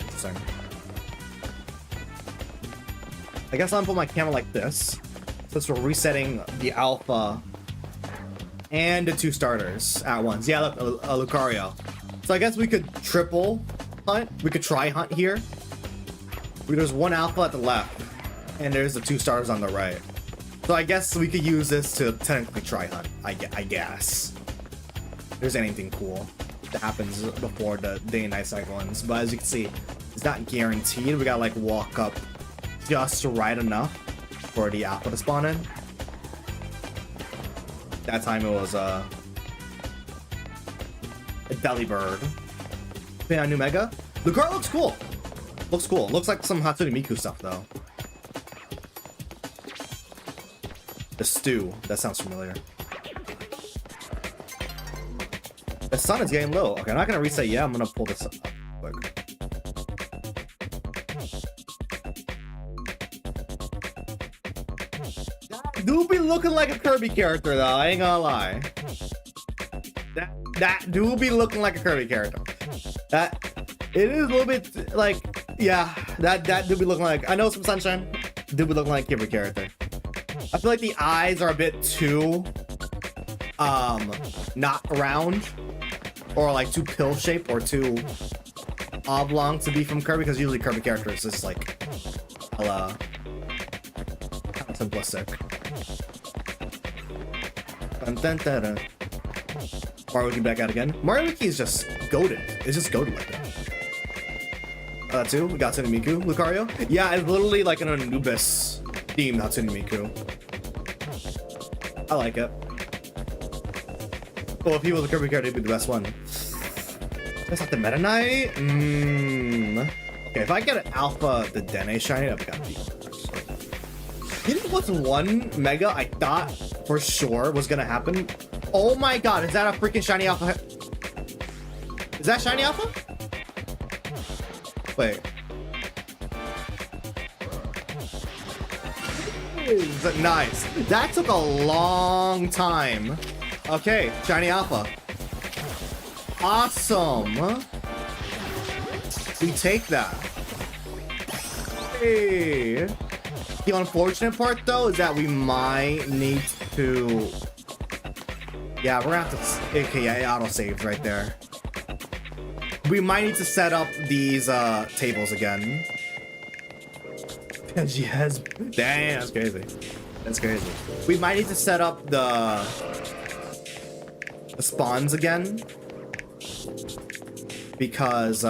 Interesting. I guess I'll put my camera like this, since we're resetting the Alpha and the 2 starters at once. Yeah, look, Lucario. So I guess we could triple hunt. We could try hunt here. There's 1 Alpha at the left, and there's the 2 starters on the right. So I guess we could use this to technically try hunt, I guess. If there's anything cool that happens before the day and night cycle ends. But as you can see, it's not guaranteed. We gotta like walk up just right enough for the Alpha to spawn in. That time it was a Delibird. Yeah, new Mega. Lucario looks cool. Looks cool. Looks like some Hatsune Miku stuff though. The stew. That sounds familiar. The sun is getting low. Okay, I'm not gonna reset yet. I'm gonna pull this up quick. Do be looking like a Kirby character though, I ain't gonna lie. That do be looking like a Kirby character. That it is a little bit like, yeah, that do be looking like, I know it's from Sunshine. Dude would look like a favorite character. I feel like the eyes are a bit too not round, or like too pill shaped or too oblong to be from Kirby, because usually Kirby characters is like hella simplistic. Dun, dun, dun, dun. Mario Wiki back out again. Mario Wiki is just goated. It's just goated like that. Too. We got Tsunemiku, Lucario. Yeah, it's literally like an Anubis theme, not Tsunemiku. I like it. Well, if he was a Kirby character, he'd be the best one. That's not the Meta Knight? Okay, if I get an Alpha the Dene shiny, I've got to be. You know what's one Mega I thought for sure was gonna happen? Oh my god, is that a freaking shiny Alpha? Is that shiny Alpha? Wait. Nice. That took a long time. Okay, shiny Alpha. Awesome. We take that. Hey. The unfortunate part though is that we might need to. Yeah, we're gonna have to. AKA auto saves right there. We might need to set up these tables again. Yes. Damn, that's crazy. That's crazy. We might need to set up the spawns again, because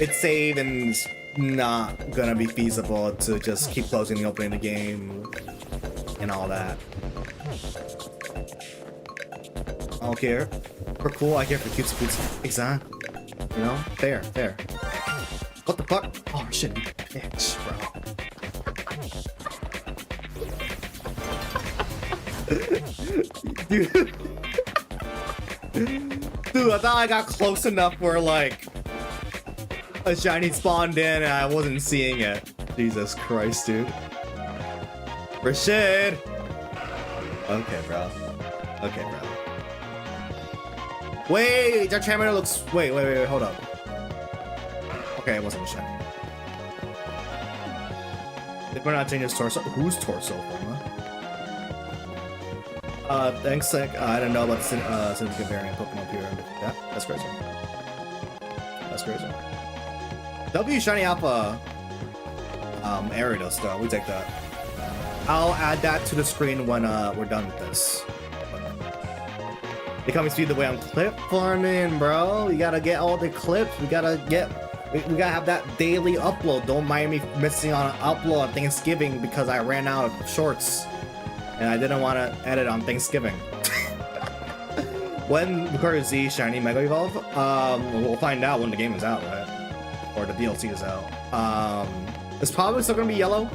it's saved and it's not gonna be feasible to just keep closing and opening the game and all that. I don't care. We're cool. I care for cutesy cutesy. Exactly. You know? Fair. Fair. What the fuck? Oh shit, you bitch, bro. Dude. Dude, I thought I got close enough where like a shiny spawned in and I wasn't seeing it. Jesus Christ, dude. Rashid! Okay, bro. Okay, bro. Wait, that Charmander looks. Wait, hold up. Okay, it wasn't a shiny. They better not change his torso. Whose torso from? Thanks, like, I don't know about the significant variant Pokemon here. Yeah, that's crazy. That's crazy. W shiny Alpha. Gyarados though. We take that. I'll add that to the screen when we're done with this. They coming speed the way I'm clip farming, bro. You gotta get all the clips. We gotta have that daily upload. Don't mind me missing on an upload on Thanksgiving because I ran out of shorts and I didn't want to edit on Thanksgiving. When Lucario Z shiny Mega Evolve? We'll find out when the game is out, right? Or the DLC is out. It's probably still gonna be yellow.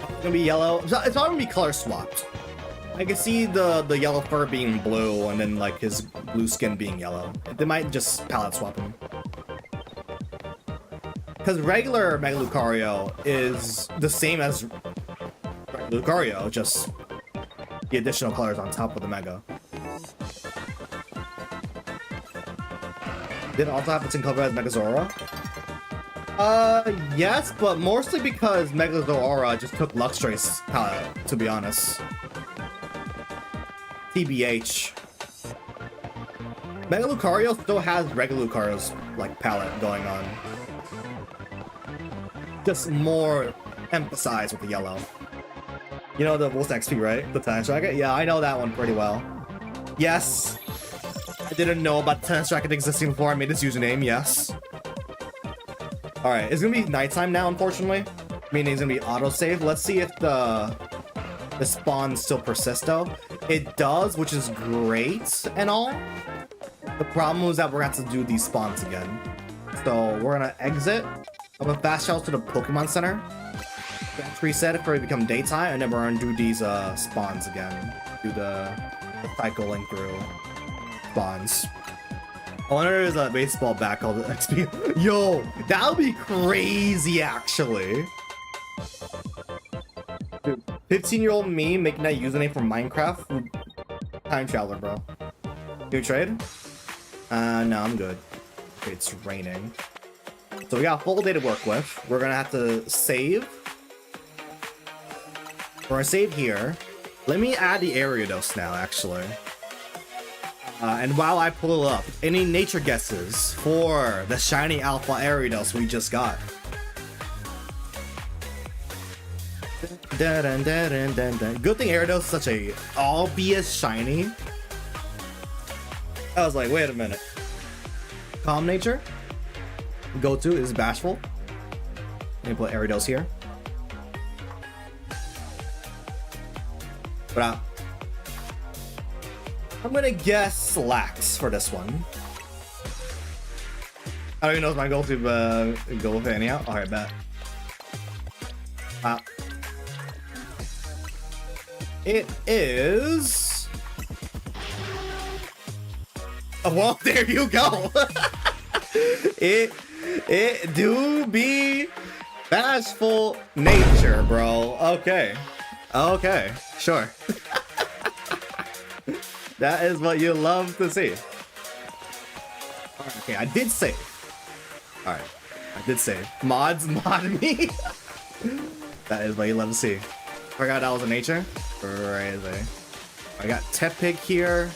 It's gonna be yellow. It's probably gonna be color swapped. I can see the yellow fur being blue and then like his blue skin being yellow. They might just palette swap him. Because regular Mega Lucario is the same as regular Lucario, just the additional colors on top of the Mega. Did it also have its in cover as Megazora? Yes, but mostly because Megazora just took Luxray's palette, to be honest. TBH. Mega Lucario still has regular Lucario's like palette going on. Just more emphasized with the yellow. You know the WilsonXp, right? The Tennis Racket? Yeah, I know that one pretty well. Yes. I didn't know about Tennis Racket existing before I made this username, yes. Alright, it's gonna be nighttime now, unfortunately. Meaning it's gonna be autosave. Let's see if the spawns still persist though. It does, which is great and all. The problem is that we're gonna have to do these spawns again. So we're gonna exit. I'm gonna fast travel to the Pokemon Center. Let's reset it for it to become daytime, and then we're gonna do these spawns again. Do the cycling through spawns. I wonder if there's a baseball bat called XP. Yo, that would be crazy actually. Dude, 15-year-old me making that username for Minecraft. Time traveler, bro. Do you trade? No, I'm good. Okay, it's raining. So So we got a full day to work with. We're gonna have to save. We're gonna save here. Let me add the Dollarydoos now, actually. And while I pull up, any nature guesses for the shiny alpha Dollarydoos we just got? Dun, dun, dun, dun, dun, dun. Good thing Dollarydoos is such a obvious shiny. I was like, wait a minute. Calm nature. Go-to is bashful. Let me put Dollarydoos here. But I'm gonna guess Slacks for this one. I don't even know if my go-to go with it anyhow. Alright, bet. It is. Oh, well, there you go. it do be bashful nature, bro. Okay, sure. That is what you love to see. Okay, I did save. All right, I did save. Mods mod me. That is what you love to see. Forgot that was a nature. Crazy. I got Tepig here.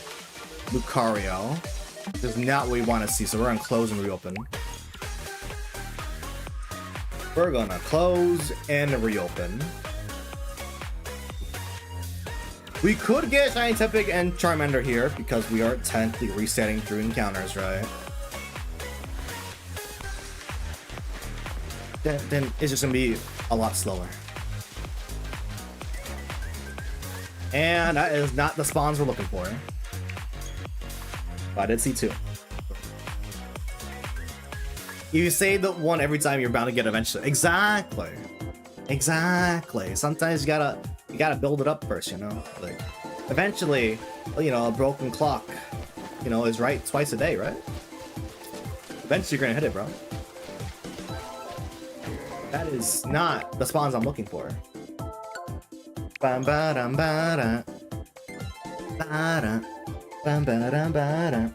Lucario. This is not what we want to see, so we're gonna close and reopen. We're gonna close and reopen. We could get Shiny Tepig and Charmander here because we are technically resetting through encounters, right? Then it's just gonna be a lot slower. And that is not the spawns we're looking for. But I did see two. You say the one every time, you're bound to get eventually. Exactly. Sometimes you gotta build it up first, you know? Like, eventually, you know, a broken clock, you know, is right twice a day, right? Eventually you're gonna hit it, bro. That is not the spawns I'm looking for. Bam ba dum ba da. Ba da. Bam ba dum ba da.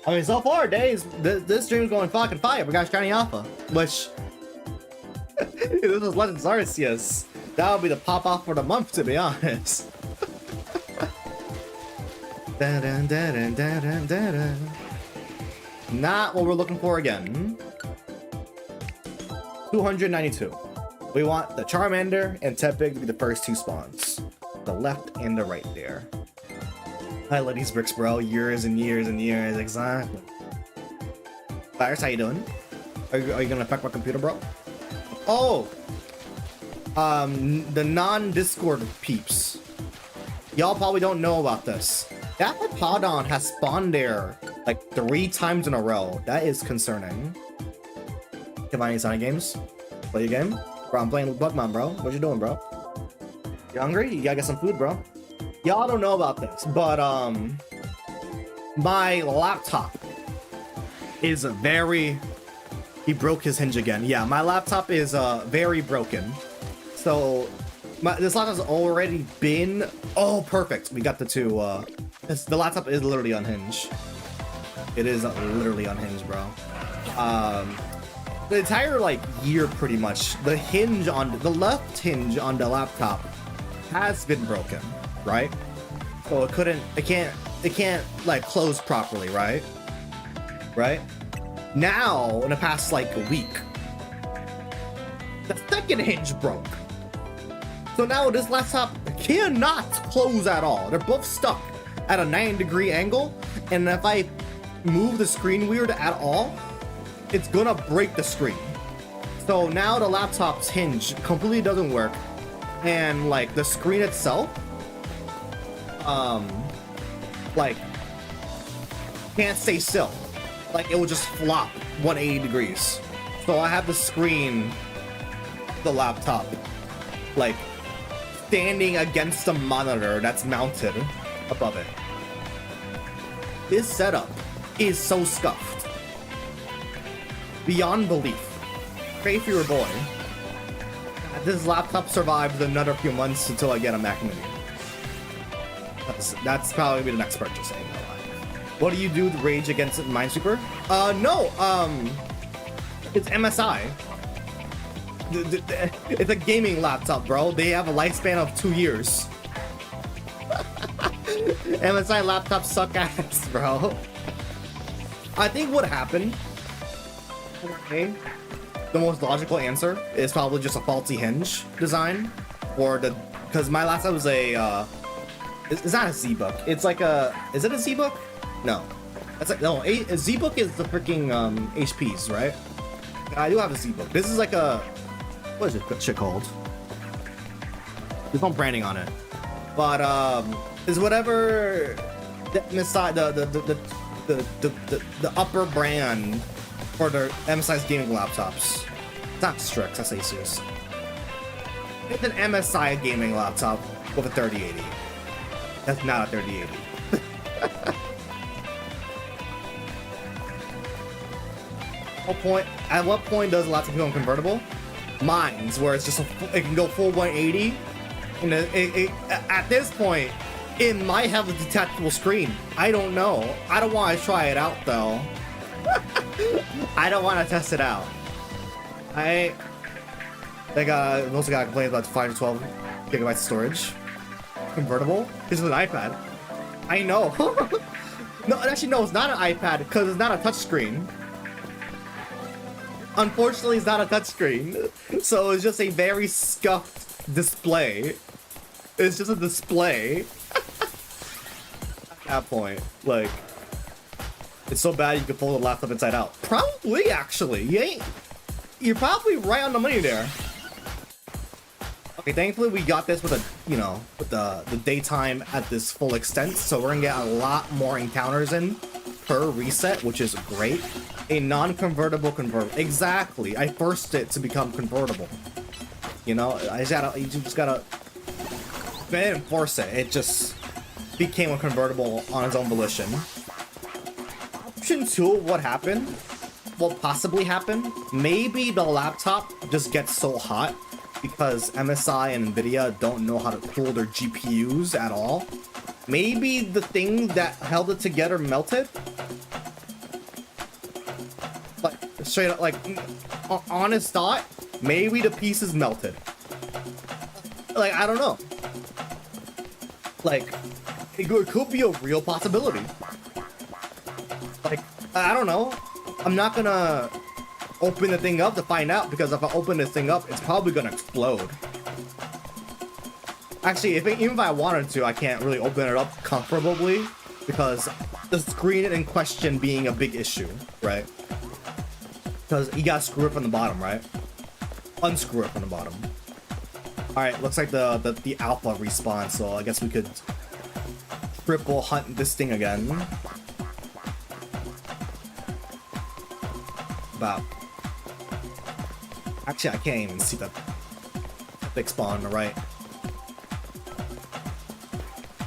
I mean, so far, days, this stream's going fucking fire. We got Shiny Alpha, which this is Legends Arceus. That would be the pop off for the month, to be honest. Not what we're looking for again. 292. We want the Charmander and Tepig to be the first two spawns. The left and the right there. I love these bricks, bro. Years and years and years, exactly. Fires, how you doing? Are you gonna affect my computer, bro? Oh! The non-Discord peeps. Y'all probably don't know about this. That Hippowdon has spawned there like 3 times in a row. That is concerning. Come on, any Sonic games? Play your game? Bro, I'm playing with Pokemon, bro. What you doing, bro? You hungry? You gotta get some food, bro. Y'all don't know about this, but my laptop is very... He broke his hinge again. Yeah, my laptop is very broken. So this laptop's already been... Oh, perfect. We got the two. The laptop is literally unhinged. It is literally unhinged, bro. The entire like year, pretty much, the hinge on the left hinge on the laptop has been broken, right? So it can't like close properly, right? Now, in the past like a week, the second hinge broke. So now this laptop cannot close at all. They're both stuck at a 90-degree angle, and if I move the screen weird at all, it's gonna break the screen. So now the laptop's hinge completely doesn't work, and like the screen itself, like can't stay still. Like it will just flop 180 degrees. So I have the screen, the laptop, like standing against the monitor that's mounted above it. This setup is so scuffed. Beyond belief. Pray for your boy. This laptop survives another few months until I get a Mac Mini. That's probably be the next purchase. What do you do to rage against Minesweeper? No, It's MSI. It's a gaming laptop, bro. They have a lifespan of 2 years. MSI laptops suck ass, bro. I think what happened, okay, the most logical answer is probably just a faulty hinge design, or because my laptop was a it's not a Z-Book. It's like is it a Z-Book? No, that's like no. A Z-Book is the freaking HPs, right? I do have a Z-Book. This is like a, what is this shit called? There's no branding on it, but is whatever the upper brand for the MSI's gaming laptops. It's not Strix, that's Asus. It's an MSI gaming laptop with a 3080. That's not a 3080. At what point does a laptop become convertible? Mine's, where it's just it can go full 180, and at this point, it might have a detachable screen. I don't know. I don't want to try it out though. I don't want to test it out. They also got complained about 512 gigabytes of storage. Convertible? This is an iPad. I know. No, actually, no, it's not an iPad because it's not a touchscreen. Unfortunately, it's not a touchscreen, so it's just a very scuffed display. It's just a display. At that point, like, it's so bad you can fold the laptop inside out. Probably, actually. You're probably right on the money there. Okay, thankfully we got this with with the daytime at this full extent, so we're gonna get a lot more encounters in per reset, which is great. A non-convertible convertible. Exactly. I forced it to become convertible. You just gotta I didn't force it. It just became a convertible on its own volition. Option 2 of what happened, what possibly happened, maybe the laptop just gets so hot because MSI and Nvidia don't know how to cool their GPUs at all. Maybe the thing that held it together melted. Like, straight up, like, honest thought, maybe the pieces melted. Like, I don't know. Like, it could be a real possibility. Like, I don't know. I'm not gonna open the thing up to find out, because if I open this thing up, it's probably gonna explode. Actually, even if I wanted to, I can't really open it up comfortably because the screen in question being a big issue, right? Because you gotta screw it from the bottom, right? Unscrew it from the bottom. Alright, looks like the alpha respawn, so I guess we could triple hunt this thing again. About. Actually, I can't even see the big spawn on the right.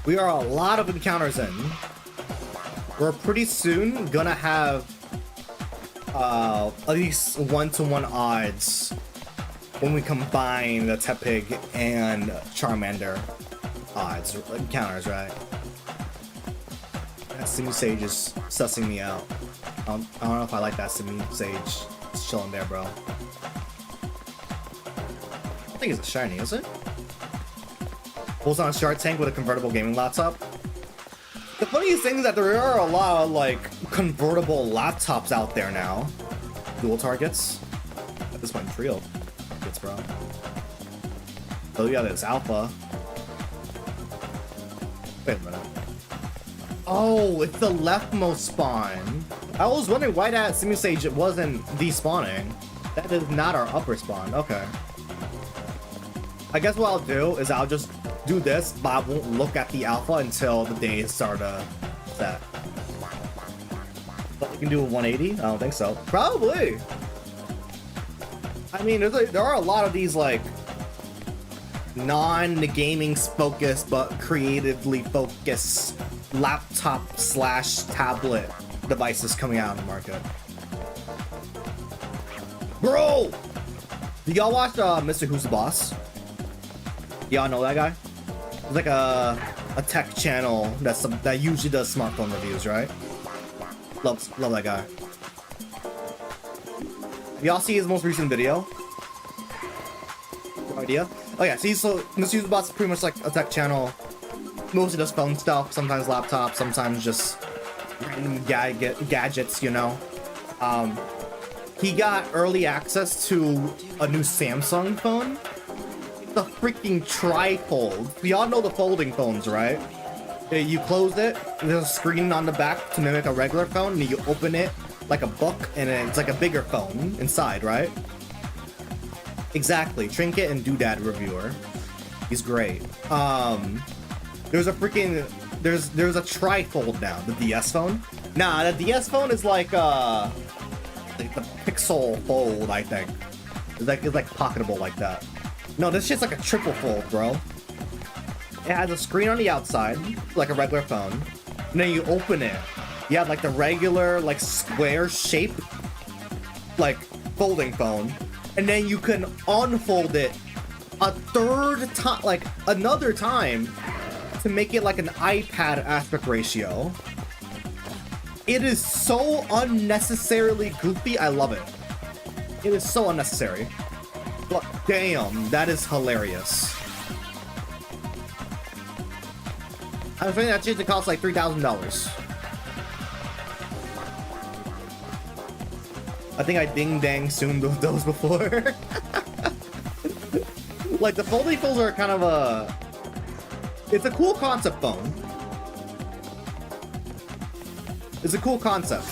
We are a lot of encounters in. We're pretty soon gonna have at least 1-to-1 odds when we combine the Tepig and Charmander odds encounters, right? That Simi Sage is sussing me out. I don't know if I like that Simi Sage. It's chilling there, bro. I think it's a shiny, is it? Pulls on a Shark Tank with a convertible gaming laptop. The funniest thing is that there are a lot of like convertible laptops out there now. Dual targets. At this point, trio targets, bro. Oh yeah, there's alpha. Wait a minute. Oh, it's the leftmost spawn. I was wondering why that Simi Sage wasn't despawning. That is not our upper spawn. Okay. I guess what I'll do is I'll just do this, but I won't look at the alpha until the days start set. But we can do a 180? I don't think so. Probably. I mean, there are a lot of these like non-gaming focused but creatively focused laptop/tablet devices coming out on the market. Bro! Do y'all watch Mr. Who's the Boss? Y'all know that guy? It's like a tech channel that usually does smartphone reviews, right? Love that guy. Y'all see his most recent video? No idea. Oh yeah, see, so Mr. Usabot's pretty much like a tech channel. Mostly does phone stuff, sometimes laptops, sometimes just random gadgets, you know. He got early access to a new Samsung phone. The freaking trifold. We all know the folding phones, right? You close it, there's a screen on the back to mimic a regular phone, and you open it like a book, and it's like a bigger phone inside, right? Exactly. Trinket and Doodad reviewer. He's great. There's a freaking there's a trifold now, the DS phone. Nah, the DS phone is like the Pixel Fold, I think. It's like pocketable like that. No, this shit's like a triple fold, bro. It has a screen on the outside, like a regular phone. And then you open it. You have like the regular, like square shape, like folding phone. And then you can unfold it a third time, like another time, to make it like an iPad aspect ratio. It is so unnecessarily goofy. I love it. It is so unnecessary. But damn, that is hilarious. I'm thinking that shit costs like $3,000. I think I ding-dang zoomed those before. Like, the folding phones are kind of a... It's a cool concept phone. It's a cool concept.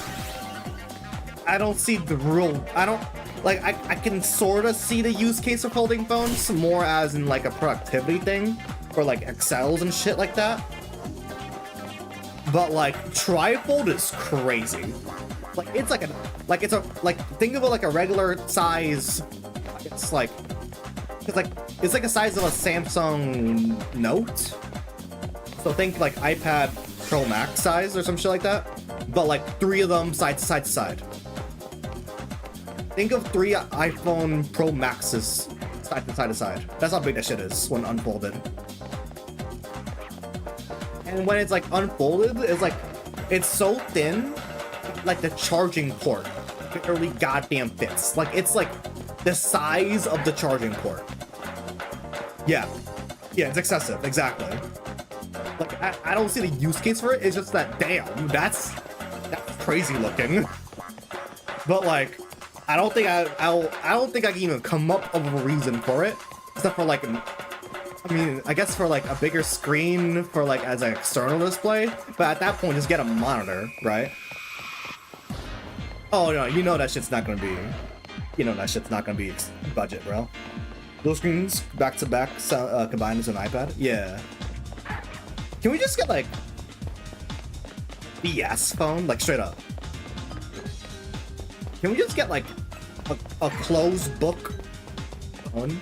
I don't see the real... I don't... Like, I can sort of see the use case of folding phones more as in, like, a productivity thing. For, like, Excels and shit like that. But, like, trifold is crazy. Like, it's like a... Like, it's a... Like, think of it like a regular size... It's like... It's like a size of a Samsung Note. So think, like, iPad Pro Max size or some shit like that. But, like, 3 of them side to side to side. Think of 3 iPhone Pro Maxes side to side to side. That's how big that shit is when unfolded. And when it's like unfolded, it's like, it's so thin, like the charging port barely goddamn fits. Like, it's like the size of the charging port. Yeah. Yeah, it's excessive, exactly. Like, I don't see the use case for it. It's just that, damn, that's crazy looking. But like, I don't think I don't think I can even come up with a reason for it, except for like, I mean, I guess for like a bigger screen for like as an external display. But at that point, just get a monitor, right? Oh no, you know that shit's not gonna be, you know that shit's not gonna be budget, bro. Those screens back to back combined as an iPad. Yeah. Can we just get like BS phone, like straight up? Can we just get like a closed book phone?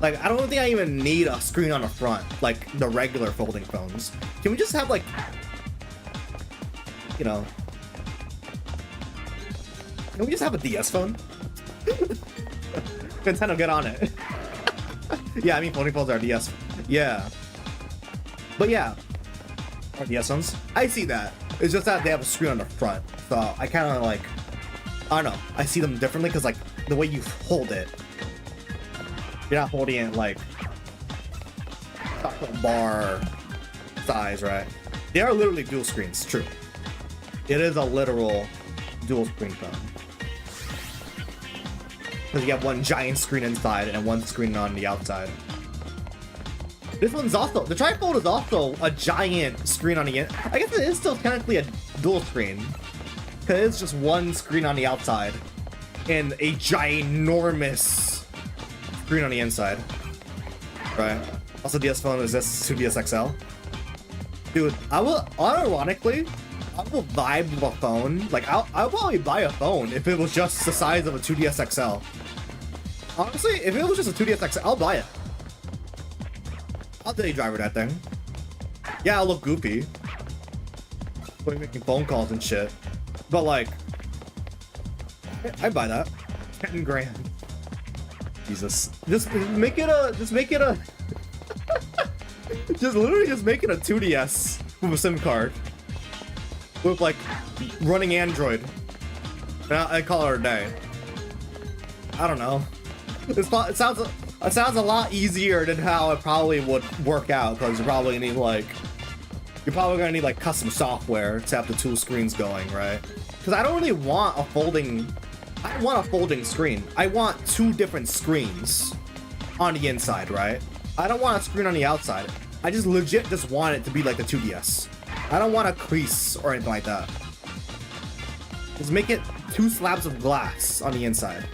Like, I don't think I even need a screen on the front, like the regular folding phones. Can we just have like, you know, can we just have a DS phone? Nintendo, get on it. Yeah, I mean, folding phones are DS. Yeah. But yeah, are DS phones. I see that. It's just that they have a screen on the front. So I kind of like, I don't know. I see them differently because like the way you hold it, you're not holding it like chocolate bar size, right? They are literally dual screens, true. It is a literal dual screen phone. Because you have one giant screen inside and one screen on the outside. This one's also, the trifold is also a giant screen on the inside. I guess it is still technically a dual screen. Because it's just one screen on the outside and a ginormous screen on the inside. Right. Also, DS phone is this 2DS XL. Dude, I will, unironically, I will vibe with a phone. Like, I'll probably buy a phone if it was just the size of a 2DS XL. Honestly, if it was just a 2DS XL, I'll buy it. I'll daily driver that thing. Yeah, I'll look goofy. When making phone calls and shit. But like, I'd buy that. 10 grand. Jesus. Just make it a, just literally just make it a 2DS with a SIM card. With like running Android. And I call it a day. I don't know. It sounds a lot easier than how it probably would work out, because you're probably gonna need like custom software to have the two screens going, right? Because I don't really want a folding. I don't want a folding screen. I want two different screens on the inside, right? I don't want a screen on the outside. I just legit just want it to be like the 2DS. I don't want a crease or anything like that. Just make it two slabs of glass on the inside.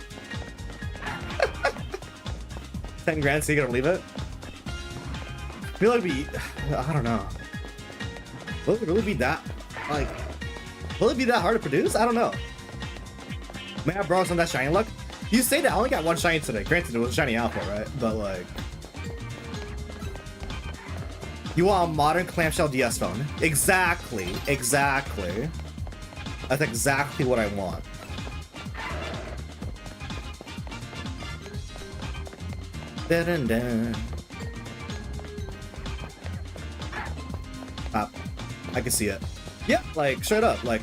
10 grand, so you're gonna leave it? I feel like I don't know. Will it really be that, like, will it be that hard to produce? I don't know. May I borrow some of that shiny luck? You say that, I only got one shiny today. Granted, it was a shiny alpha, right? But like, you want a modern clamshell DS phone? Exactly. That's exactly what I want. Dun, dun, dun. I can see it. Yeah, like straight up, like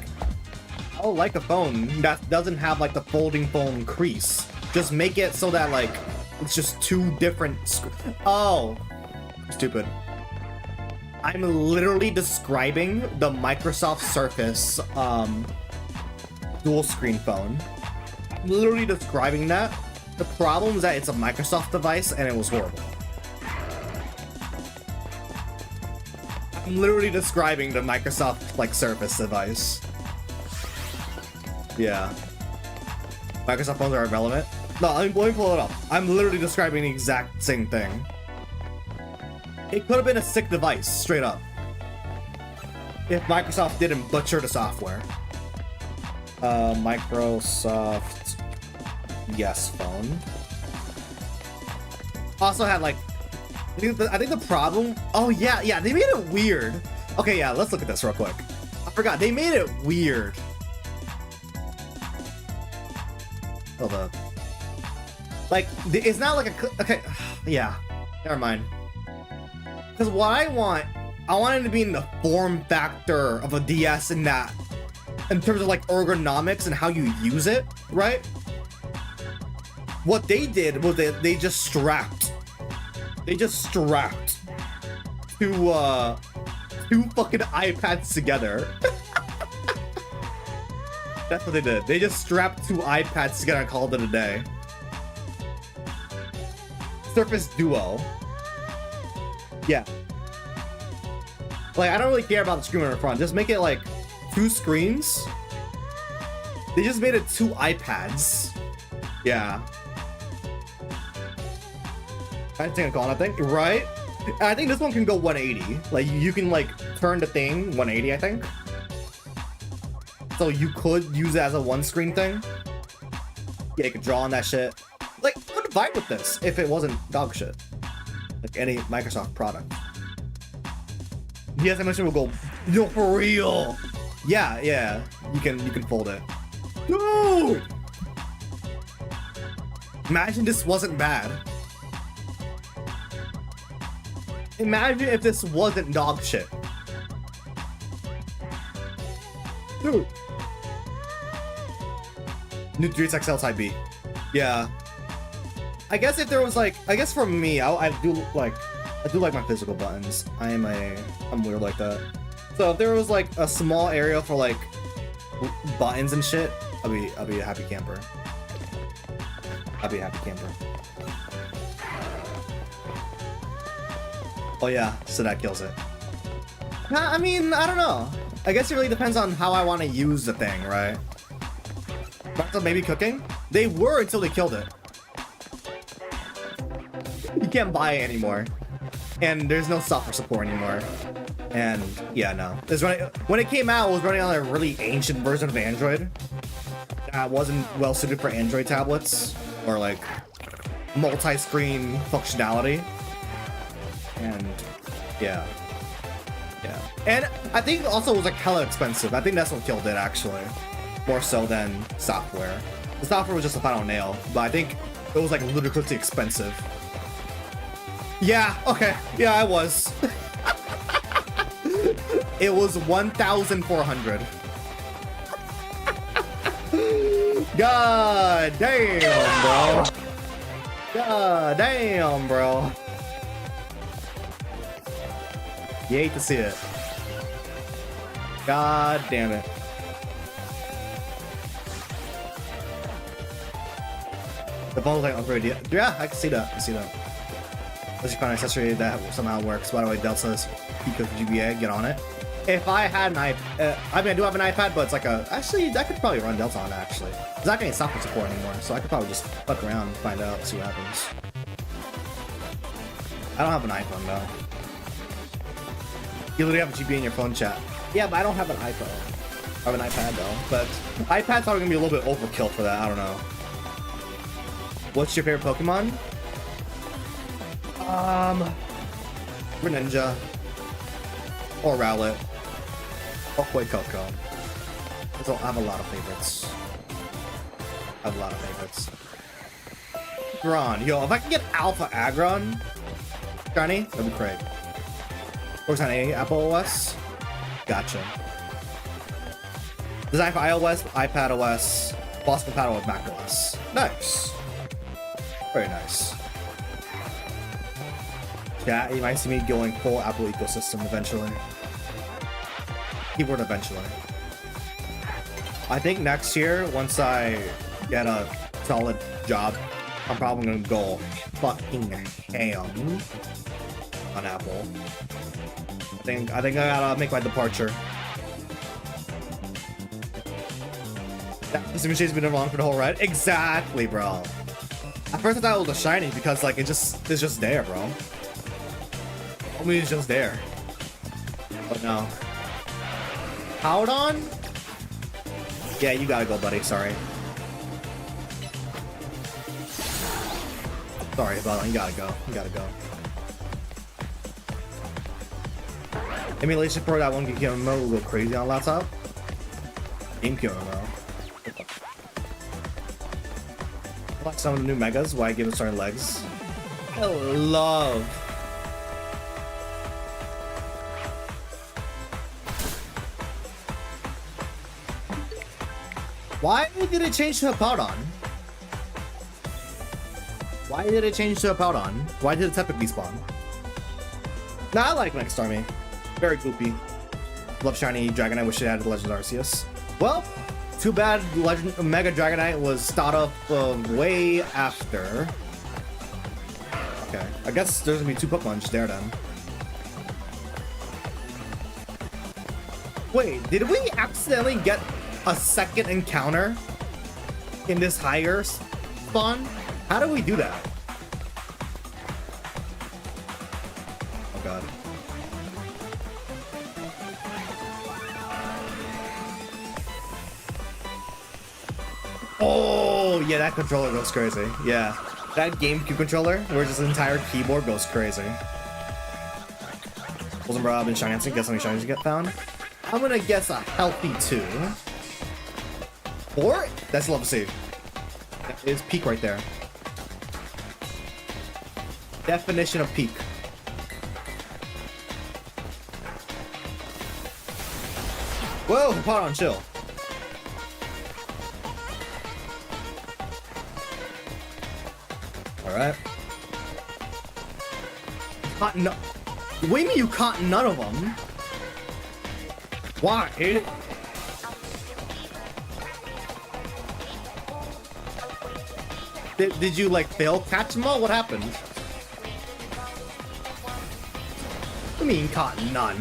I would like a phone that doesn't have like the folding phone crease. Just make it so that like it's just two different. Oh, stupid. I'm literally describing the Microsoft Surface dual screen phone. I'm literally describing that. The problem is that it's a Microsoft device and it was horrible. I'm literally describing the Microsoft like Surface device. Yeah. Microsoft phones are irrelevant. No, let me pull it up. I'm literally describing the exact same thing. It could have been a sick device, straight up, if Microsoft didn't butcher the software. Microsoft Yes phone. Also had like, I think the problem. Oh yeah, they made it weird. Okay, yeah, let's look at this real quick. I forgot they made it weird. Hold up. Like, it's not like a. Okay, yeah, never mind. Because what I want it to be in the form factor of a DS in that, in terms of like ergonomics and how you use it, right? What they did was they just strapped two fucking iPads together. That's what they did. They just strapped two iPads together and called it a day. Surface Duo. Yeah. Like, I don't really care about the screen on the front. Just make it like two screens. They just made it two iPads. Yeah. I think I think, right? And I think this one can go 180. Like, you can like turn the thing 180, I think. So you could use it as a one screen thing. Yeah, you could draw on that shit. Like, I would vibe with this if it wasn't dog shit. Like any Microsoft product. Yes, I mentioned we'll go, yo, for real. Yeah, you can fold it. Dude! Imagine this wasn't bad. Imagine if this wasn't dog shit. Dude. New 3X XL Type B. Yeah. I guess if there was like, I guess for me, I do like my physical buttons. I'm weird like that. So if there was like a small area for like buttons and shit, I'll be a happy camper. Oh yeah, so that kills it. I mean, I don't know. I guess it really depends on how I want to use the thing, right? Back to maybe cooking? They were until they killed it. You can't buy it anymore. And there's no software support anymore. And yeah, no. When it came out, it was running on a really ancient version of Android that wasn't well suited for Android tablets or like multi-screen functionality. And yeah. And I think also it was like hella expensive. I think that's what killed it actually, more so than software. The software was just a final nail, but I think it was like ludicrously expensive. Yeah, okay, yeah, I was. It was 1,400. God damn, bro. God damn, bro. You hate to see it. God damn it. The bundle's like upgrade. Yeah, I can see that. I can see that. Let's find an accessory that somehow works. By the way, Del says because GBA, get on it. If I had an iPad, I mean, I do have an iPad, but it's like a. Actually, I could probably run Delta on it, actually. It's not getting software support anymore, so I could probably just fuck around and find out, see what happens. I don't have an iPhone, though. You literally have a GBA in your phone chat. Yeah, but I don't have an iPhone. I have an iPad, though. But iPad's probably gonna be a little bit overkill for that. I don't know. What's your favorite Pokemon? Greninja. Or Rowlet. Or Koi Coco. I have a lot of favorites. I have a lot of favorites. Aggron. Yo, if I can get Alpha Aggron shiny, that'd be great. Cortana, Apple OS. Gotcha. Design for iOS, iPad OS, boss compatible with Mac OS. Nice. Very nice. Yeah, you might see me going full Apple ecosystem eventually. Keyboard eventually. I think next year, once I get a solid job, I'm probably gonna go fucking ham on Apple. I think I gotta make my departure. This machine's been around for the whole ride. Exactly, bro. At first I thought it was a shiny because like it's just there, bro. I mean, it's just there. But no. Howdon? Yeah, you gotta go, buddy. Sorry. Sorry, Howdon. You gotta go. You gotta go. Emulation for that one GameCube MMO will go crazy on laptop. GameCube MMO. I like some of the new megas. Why give it certain legs? I love. Why did it change to a Powdon? Why did it change to a Powdon? Why did the Tepig despawn? Nah, I like Mega Starmie. Very goopy. Love shiny Dragonite. Wish it had Legend Arceus. Well, too bad Legend Mega Dragonite was thought of way after. Okay, I guess there's gonna be two Pokemon just there then. Wait, did we accidentally get a second encounter in this higher spawn? How do we do that? Oh god. Oh yeah, that controller goes crazy. Yeah, that GameCube controller where just the entire keyboard goes crazy. Wilson Rob and Shiny Hansen, guess how many shinies you get found? I'm gonna guess a healthy 2. 4? That's level C. That is peak right there. Definition of peak. Whoa, Powdon, chill. Alright. Caught no. What do you mean you caught none of them? Why? Did you like fail catch them all? What happened? What do you mean caught none?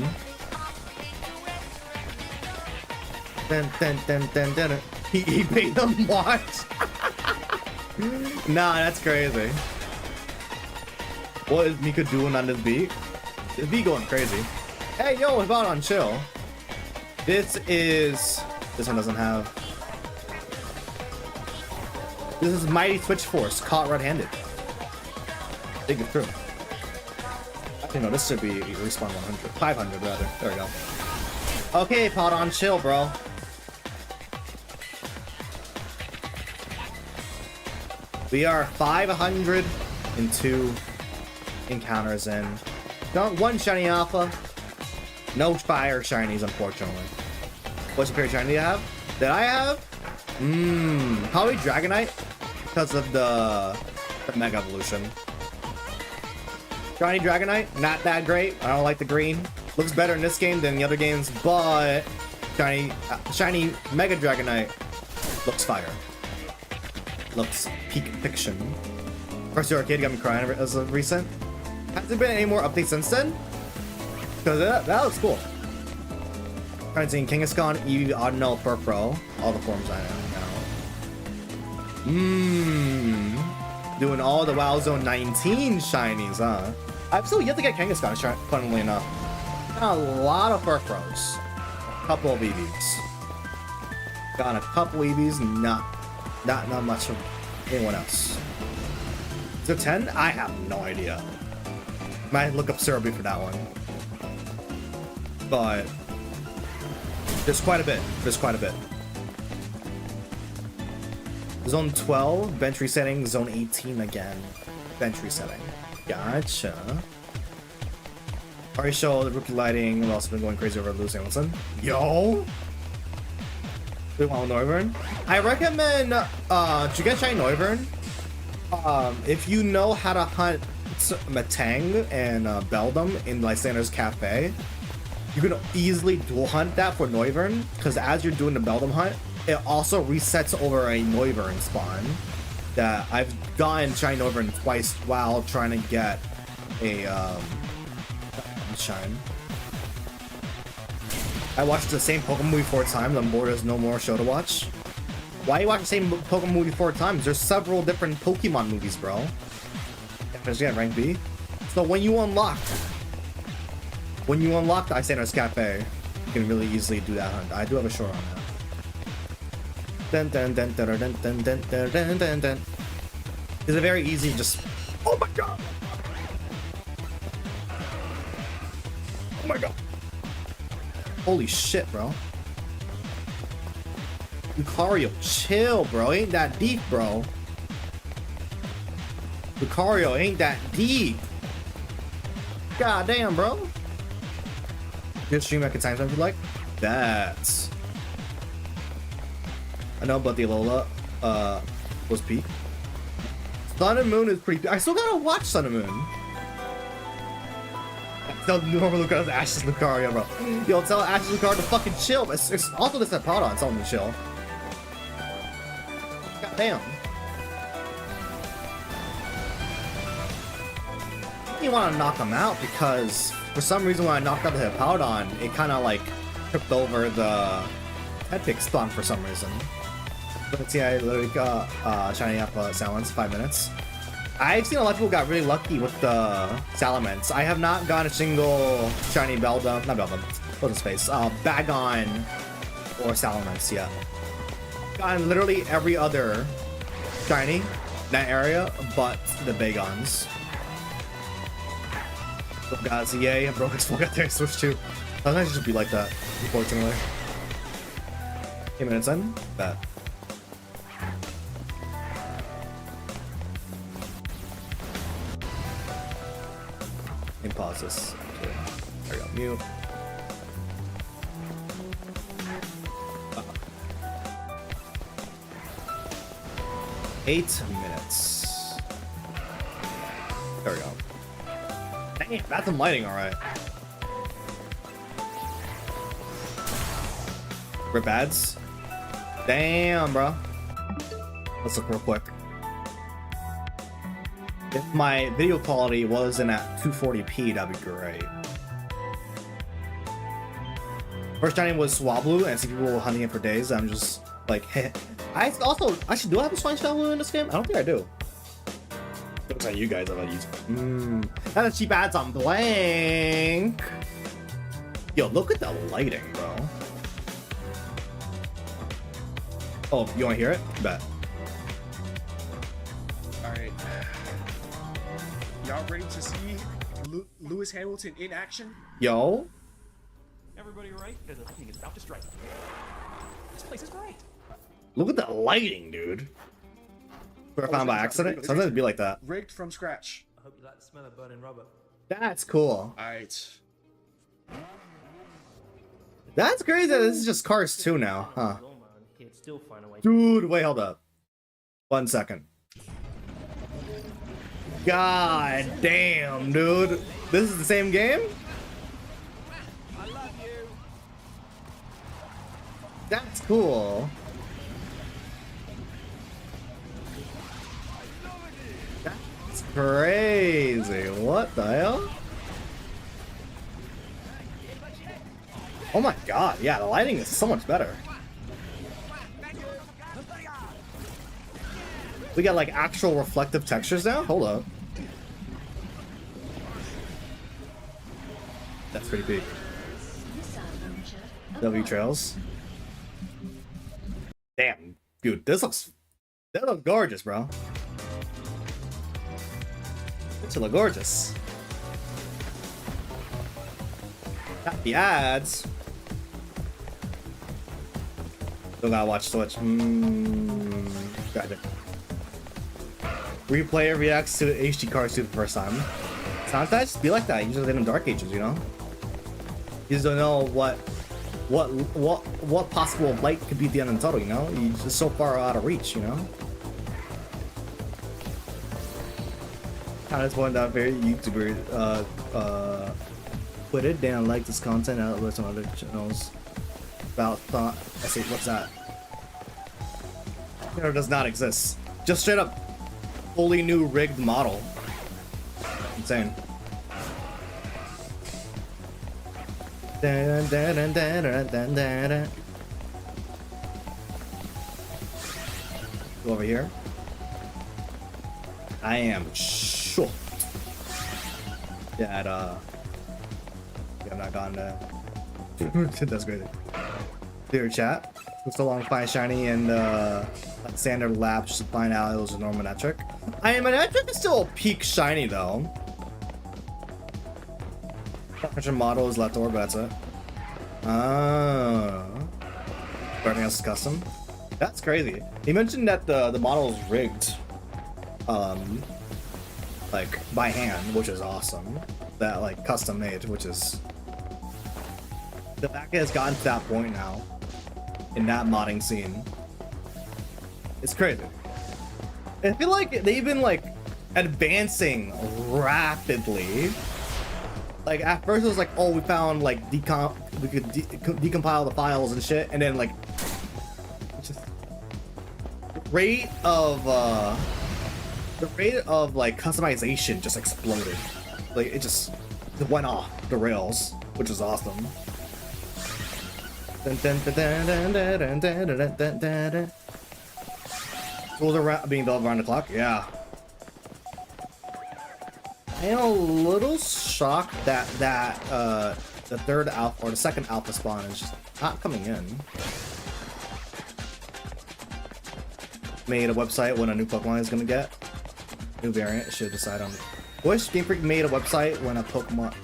He made them watch. Nah, that's crazy. What is Mika doing on this beat? This beat going crazy. Hey, yo, about on chill. This one doesn't have. This is Mighty Switch Force, caught red-handed. Dig it through. Actually, no, this should be respawn 100. 500, rather. There we go. Okay, Powdon, chill, bro. We are 502 encounters in. Not one shiny alpha. No fire shinies, unfortunately. Which pair shiny do you have? That I have? Probably Dragonite because of the Mega Evolution. Shiny Dragonite, not that great. I don't like the green. Looks better in this game than the other games, but shiny Mega Dragonite looks fire. Looks peak fiction. First Arcade got me crying as of recent. Has there been any more updates since then? Because that looks cool. Trying to see Kangaskhan, Eevee, Audino, Furfro. All the forms I know now. Doing all the WoW Zone 19 shinies, huh? I've still yet to get Kangaskhan, funnily enough. Got a lot of Furfros. A couple of Eevees. Got a couple Eevees, not much of anyone else. So 10? I have no idea. Might look up Cerebi for that one. But there's quite a bit. Zone 12, bench resetting. Zone 18 again. Bench resetting. Gotcha. Already show the rookie lighting. We've also been going crazy over losing. Listen. Yo! Do you want Noivern? I recommend to get shiny Noivern. If you know how to hunt Matang and Beldum in Lysander's Cafe, you can easily dual hunt that for Noivern, because as you're doing the Beldum hunt, it also resets over a Noivern spawn. That I've gotten shiny Noivern twice while trying to get a shine. I watched the same Pokemon movie 4 times. I'm bored. There's no more show to watch. Why you watch the same Pokemon movie 4 times? There's several different Pokemon movies, bro. Yeah, rank B. So when you unlock the Lysander's Cafe, you can really easily do that hunt. I do have a short on that. It's a very easy just. Oh my god! Oh my god! Holy shit, bro. Lucario, chill, bro. Ain't that deep, bro. Lucario ain't that deep. God damn, bro. Good stream at times if you like. That's. I know, but the Alola was peak. Sun and Moon is pretty. I still gotta watch Sun and Moon. Tell normal Lucario, Ash's Lucario, bro. Yo, tell Ash's Lucario to fucking chill. It's also this that Proudon, tell him to chill. God damn. You want to knock him out because for some reason when I knocked out the Hippowdon, it kind of like tripped over the Tepig spawn for some reason. But see, I literally got shiny up Salamence 5 minutes. I've seen a lot of people got really lucky with the Salamence. I have not gotten a single shiny Beldum, not Beldum, what's his face, Bagon or Salamence yet. Gotten literally every other shiny in that area but the Bagons. Oh god, so yay, I broke his full got there, switch to. Sometimes it just be like that, unfortunately. 8 minutes in? Bet. And pause this. Okay. There we go, mute. Uh-oh. 8 minutes. There we go. Dang, that's some lighting, alright. Rip ads. Damn, bro. Let's look real quick. If my video quality wasn't at 240p, that'd be great. First shiny was Swablu, and I see people hunting it for days. I'm just like, hey. Actually, do I have a Swablu in this game? I don't think I do. Looks like you guys have a use. That's a cheap ads on blank. Yo, look at the lighting, bro. Oh, you want to hear it? Bet. All right. Y'all ready to see Lewis Hamilton in action? Yo. Everybody right? Because the lightning is about to strike. This place is great. Look at the lighting, dude. I found by accident. Sometimes it'd be like that. Rigged from scratch. I hope you like the smell of burning rubber. That's cool. All right. That's crazy that this is just Cars 2 now, huh? Can't still find a way. Dude, wait, hold up. 1 second. God damn, dude. This is the same game? I love you. That's cool. That's crazy. What the hell? Oh my god, yeah, the lighting is so much better. We got like actual reflective textures now? Hold up. That's pretty big. W trails. Damn, dude, that looks gorgeous, bro. This look gorgeous. Got the ads. Still gotta watch Switch. Got it. Replayer reacts to HD Cars 2 for the first time. Sometimes just be like that. Usually they in Dark Ages, you know. You just don't know what possible light could be at the end of the tunnel, you know. You're just so far out of reach, you know. I just wanted that very YouTuber quit it. They don't like this content. I'll listen to other channels about thought. I say, what's that? It does not exist. Just straight up fully new rigged model. Insane. Dun, dun, dun, dun, dun, dun, dun, dun. Go over here. I am shocked that I'm not gone there. That's crazy. Dear chat, took so long to find shiny and standard lab just to find out it was a normometric. I am an metric is still a peak shiny though. Temperature model is left over, but that's it. Everything else is custom. That's crazy. He mentioned that the model is rigged, like by hand, which is awesome. That like custom made, which is the fact it has gotten to that point now in that modding scene. It's crazy. I feel like they've been like advancing rapidly. Like at first it was like, oh, we found like we could decompile the files and shit, and then like just the rate of like customization just exploded. Like it just went off the rails, which is awesome. Tools are being built around the clock, yeah. I am a little shocked that the third alpha or the second alpha spawn is just not coming in. Made a website when a new Pokemon is gonna get new variant. Should decide on. Wish Game Freak made a website when a Pokemon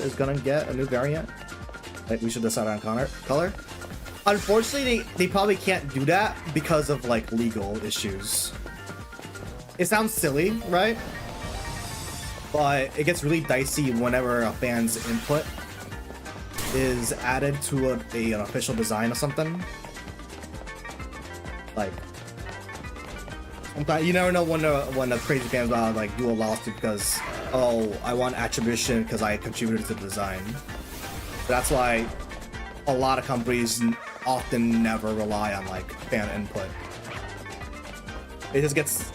is gonna get a new variant. Like we should decide on color. Unfortunately, they probably can't do that because of like legal issues. It sounds silly, right? But it gets really dicey whenever a fan's input is added to an official design or something. Like, you never know when the crazy fans will like do a lawsuit because, oh, I want attribution because I contributed to the design. That's why a lot of companies often never rely on like fan input. It just gets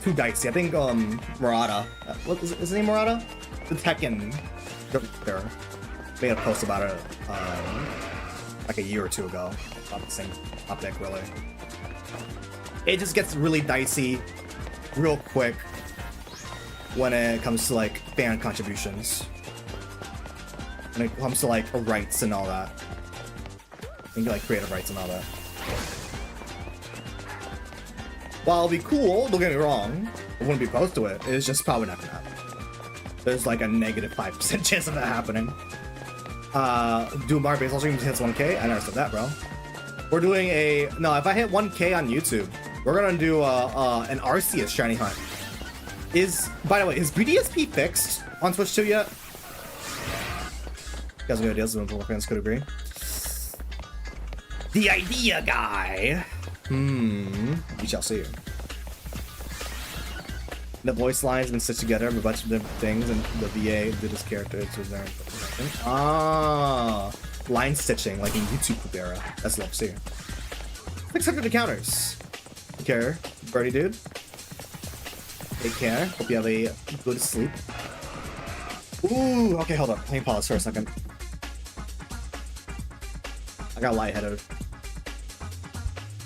too dicey. I think Murata, what is his name? Murata, the Tekken director, made a post about it like a year or two ago. About the same topic, really. It just gets really dicey real quick when it comes to like fan contributions. When it comes to like rights and all that. I think like creative rights and all that. While it'll be cool, don't get me wrong, I wouldn't be opposed to it. It's just probably not gonna happen. There's like a negative 5% chance of that happening. Do Mario Baseball stream hits 1K? I never said that, bro. We're doing no, if I hit 1K on YouTube, we're gonna do an Arceus shiny hunt. By the way, is BDSP fixed on Switch 2 yet? guys have good ideas, and the fans could agree. The idea guy. We shall see. The voice lines been stitched together of a bunch of different things, and the VA did his character. It was there. Ah, line stitching like in YouTube era. That's love to see. 600 encounters. Take care, birdie dude. Take care. Hope you have a good sleep. Ooh, okay, hold up. Let me pause for a second. I got lightheaded.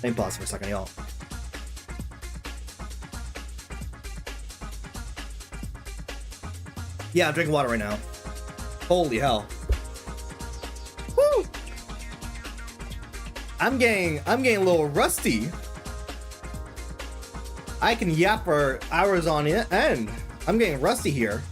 Let me pause for a second, y'all. Yeah, I'm drinking water right now. Holy hell. Woo! I'm getting a little rusty. I can yap for hours on end. I'm getting rusty here.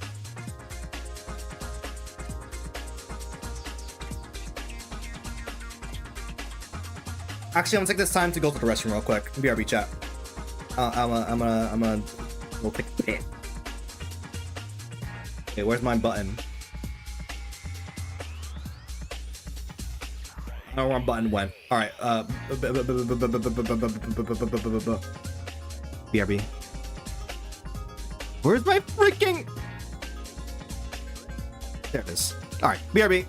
Actually, I'm gonna take this time to go to the restroom real quick. BRB chat. I'm gonna go take a piss. Okay, where's my button? I don't know where my button went. All right. BRB. Where's my freaking? There it is. All right, BRB.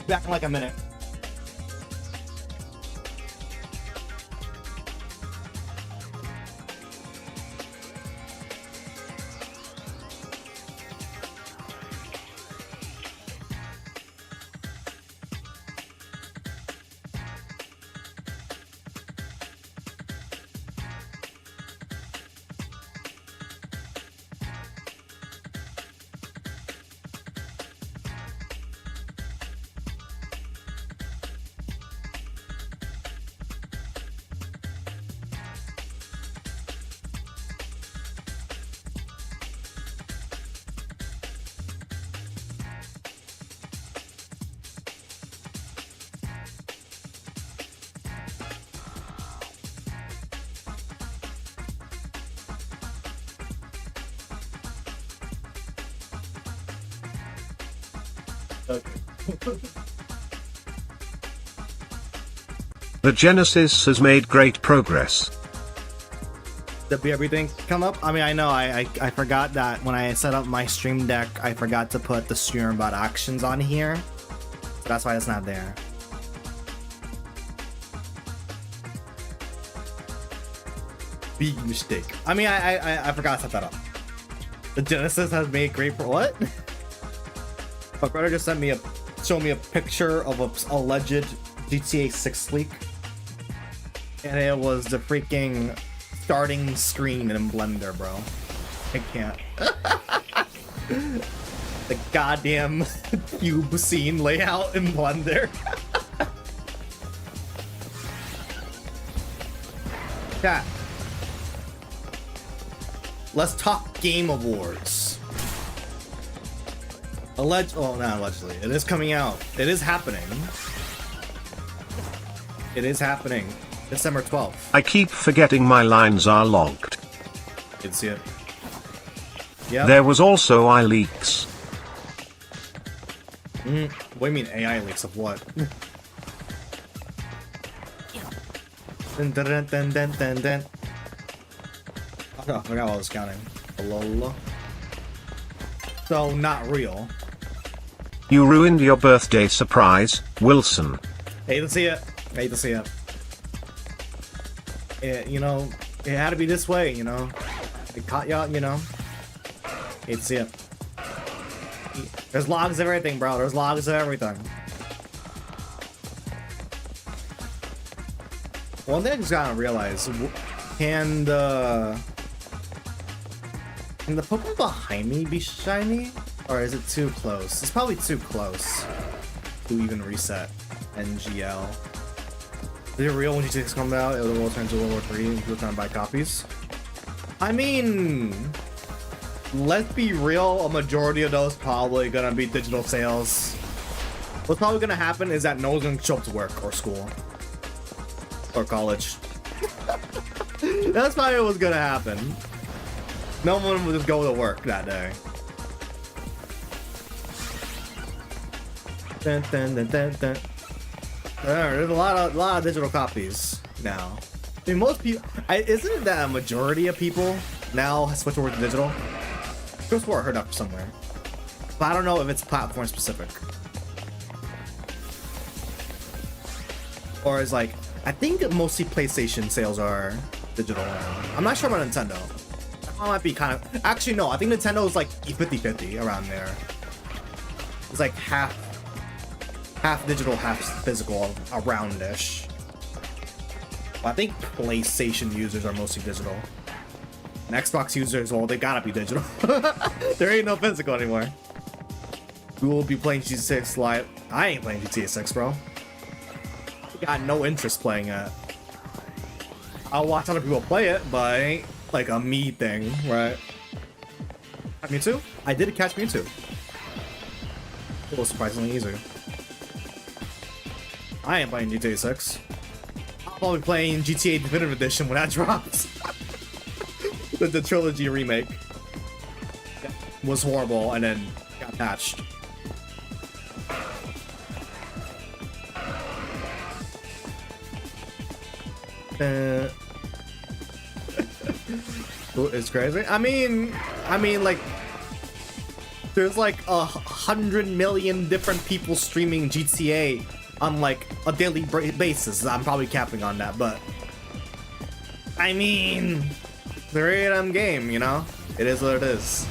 Back in like a minute. The Genesis has made great progress. Did everything come up? I mean, I know I forgot that when I set up my stream deck, I forgot to put the stream about actions on here. So that's why it's not there. Big mistake. I mean, I forgot to set that up. The Genesis has made great what? My brother just showed me a picture of a alleged GTA 6 leak. And it was the freaking starting screen in Blender, bro. I can't. The goddamn cube scene layout in Blender. Chat. Let's talk Game Awards. Oh, not allegedly. It is coming out. It is happening. It is happening. December 12th. I keep forgetting my lines are logged. You can see it. Yeah. There was also eye leaks. What do you mean AI leaks of what? Dun, dun, dun, dun, dun, dun, dun. Oh, I forgot what I was counting. Lol. So, not real. You ruined your birthday surprise, Wilson. Hate to see it. Hate to see it. You know, it had to be this way, you know. It caught y'all, you know. Hate to see it. There's logs of everything, bro. There's logs of everything. One thing I just gotta realize, can the Pokemon behind me be shiny? Or is it too close? It's probably too close to even reset NGL. Is it real when GT6 comes out? It will turn to World War 3 and people trying to buy copies? I mean, let's be real, a majority of those probably gonna be digital sales. What's probably gonna happen is that no one's gonna show up to work or school. Or college. That's probably what's gonna happen. No one will just go to work that day. Dun, dun, dun, dun, dun. There's a lot of digital copies now. I mean, most people, isn't it that a majority of people now switch over to digital? I could swear I heard that somewhere, but I don't know if it's platform specific or is like, I think mostly PlayStation sales are digital now. I'm not sure about Nintendo. That might be kind of, actually no, I think Nintendo is like 50-50 around there. It's like half digital, half physical, around-ish. Well, I think PlayStation users are mostly digital. And Xbox users, well, they gotta be digital. There ain't no physical anymore. We will be playing GTA 6 live. I ain't playing GTA 6, bro. Got no interest playing it. I'll watch other people play it, but it ain't like a me thing, right? Mewtwo? I did catch Mewtwo. It was surprisingly easy. I ain't playing GTA 6. I'll probably be playing GTA Definitive Edition when that drops. The trilogy remake was horrible and then got patched. It's crazy. I mean, like, there's like 100 million different people streaming GTA on like a daily basis. I'm probably capping on that, but I mean, the random game, you know, it is what it is.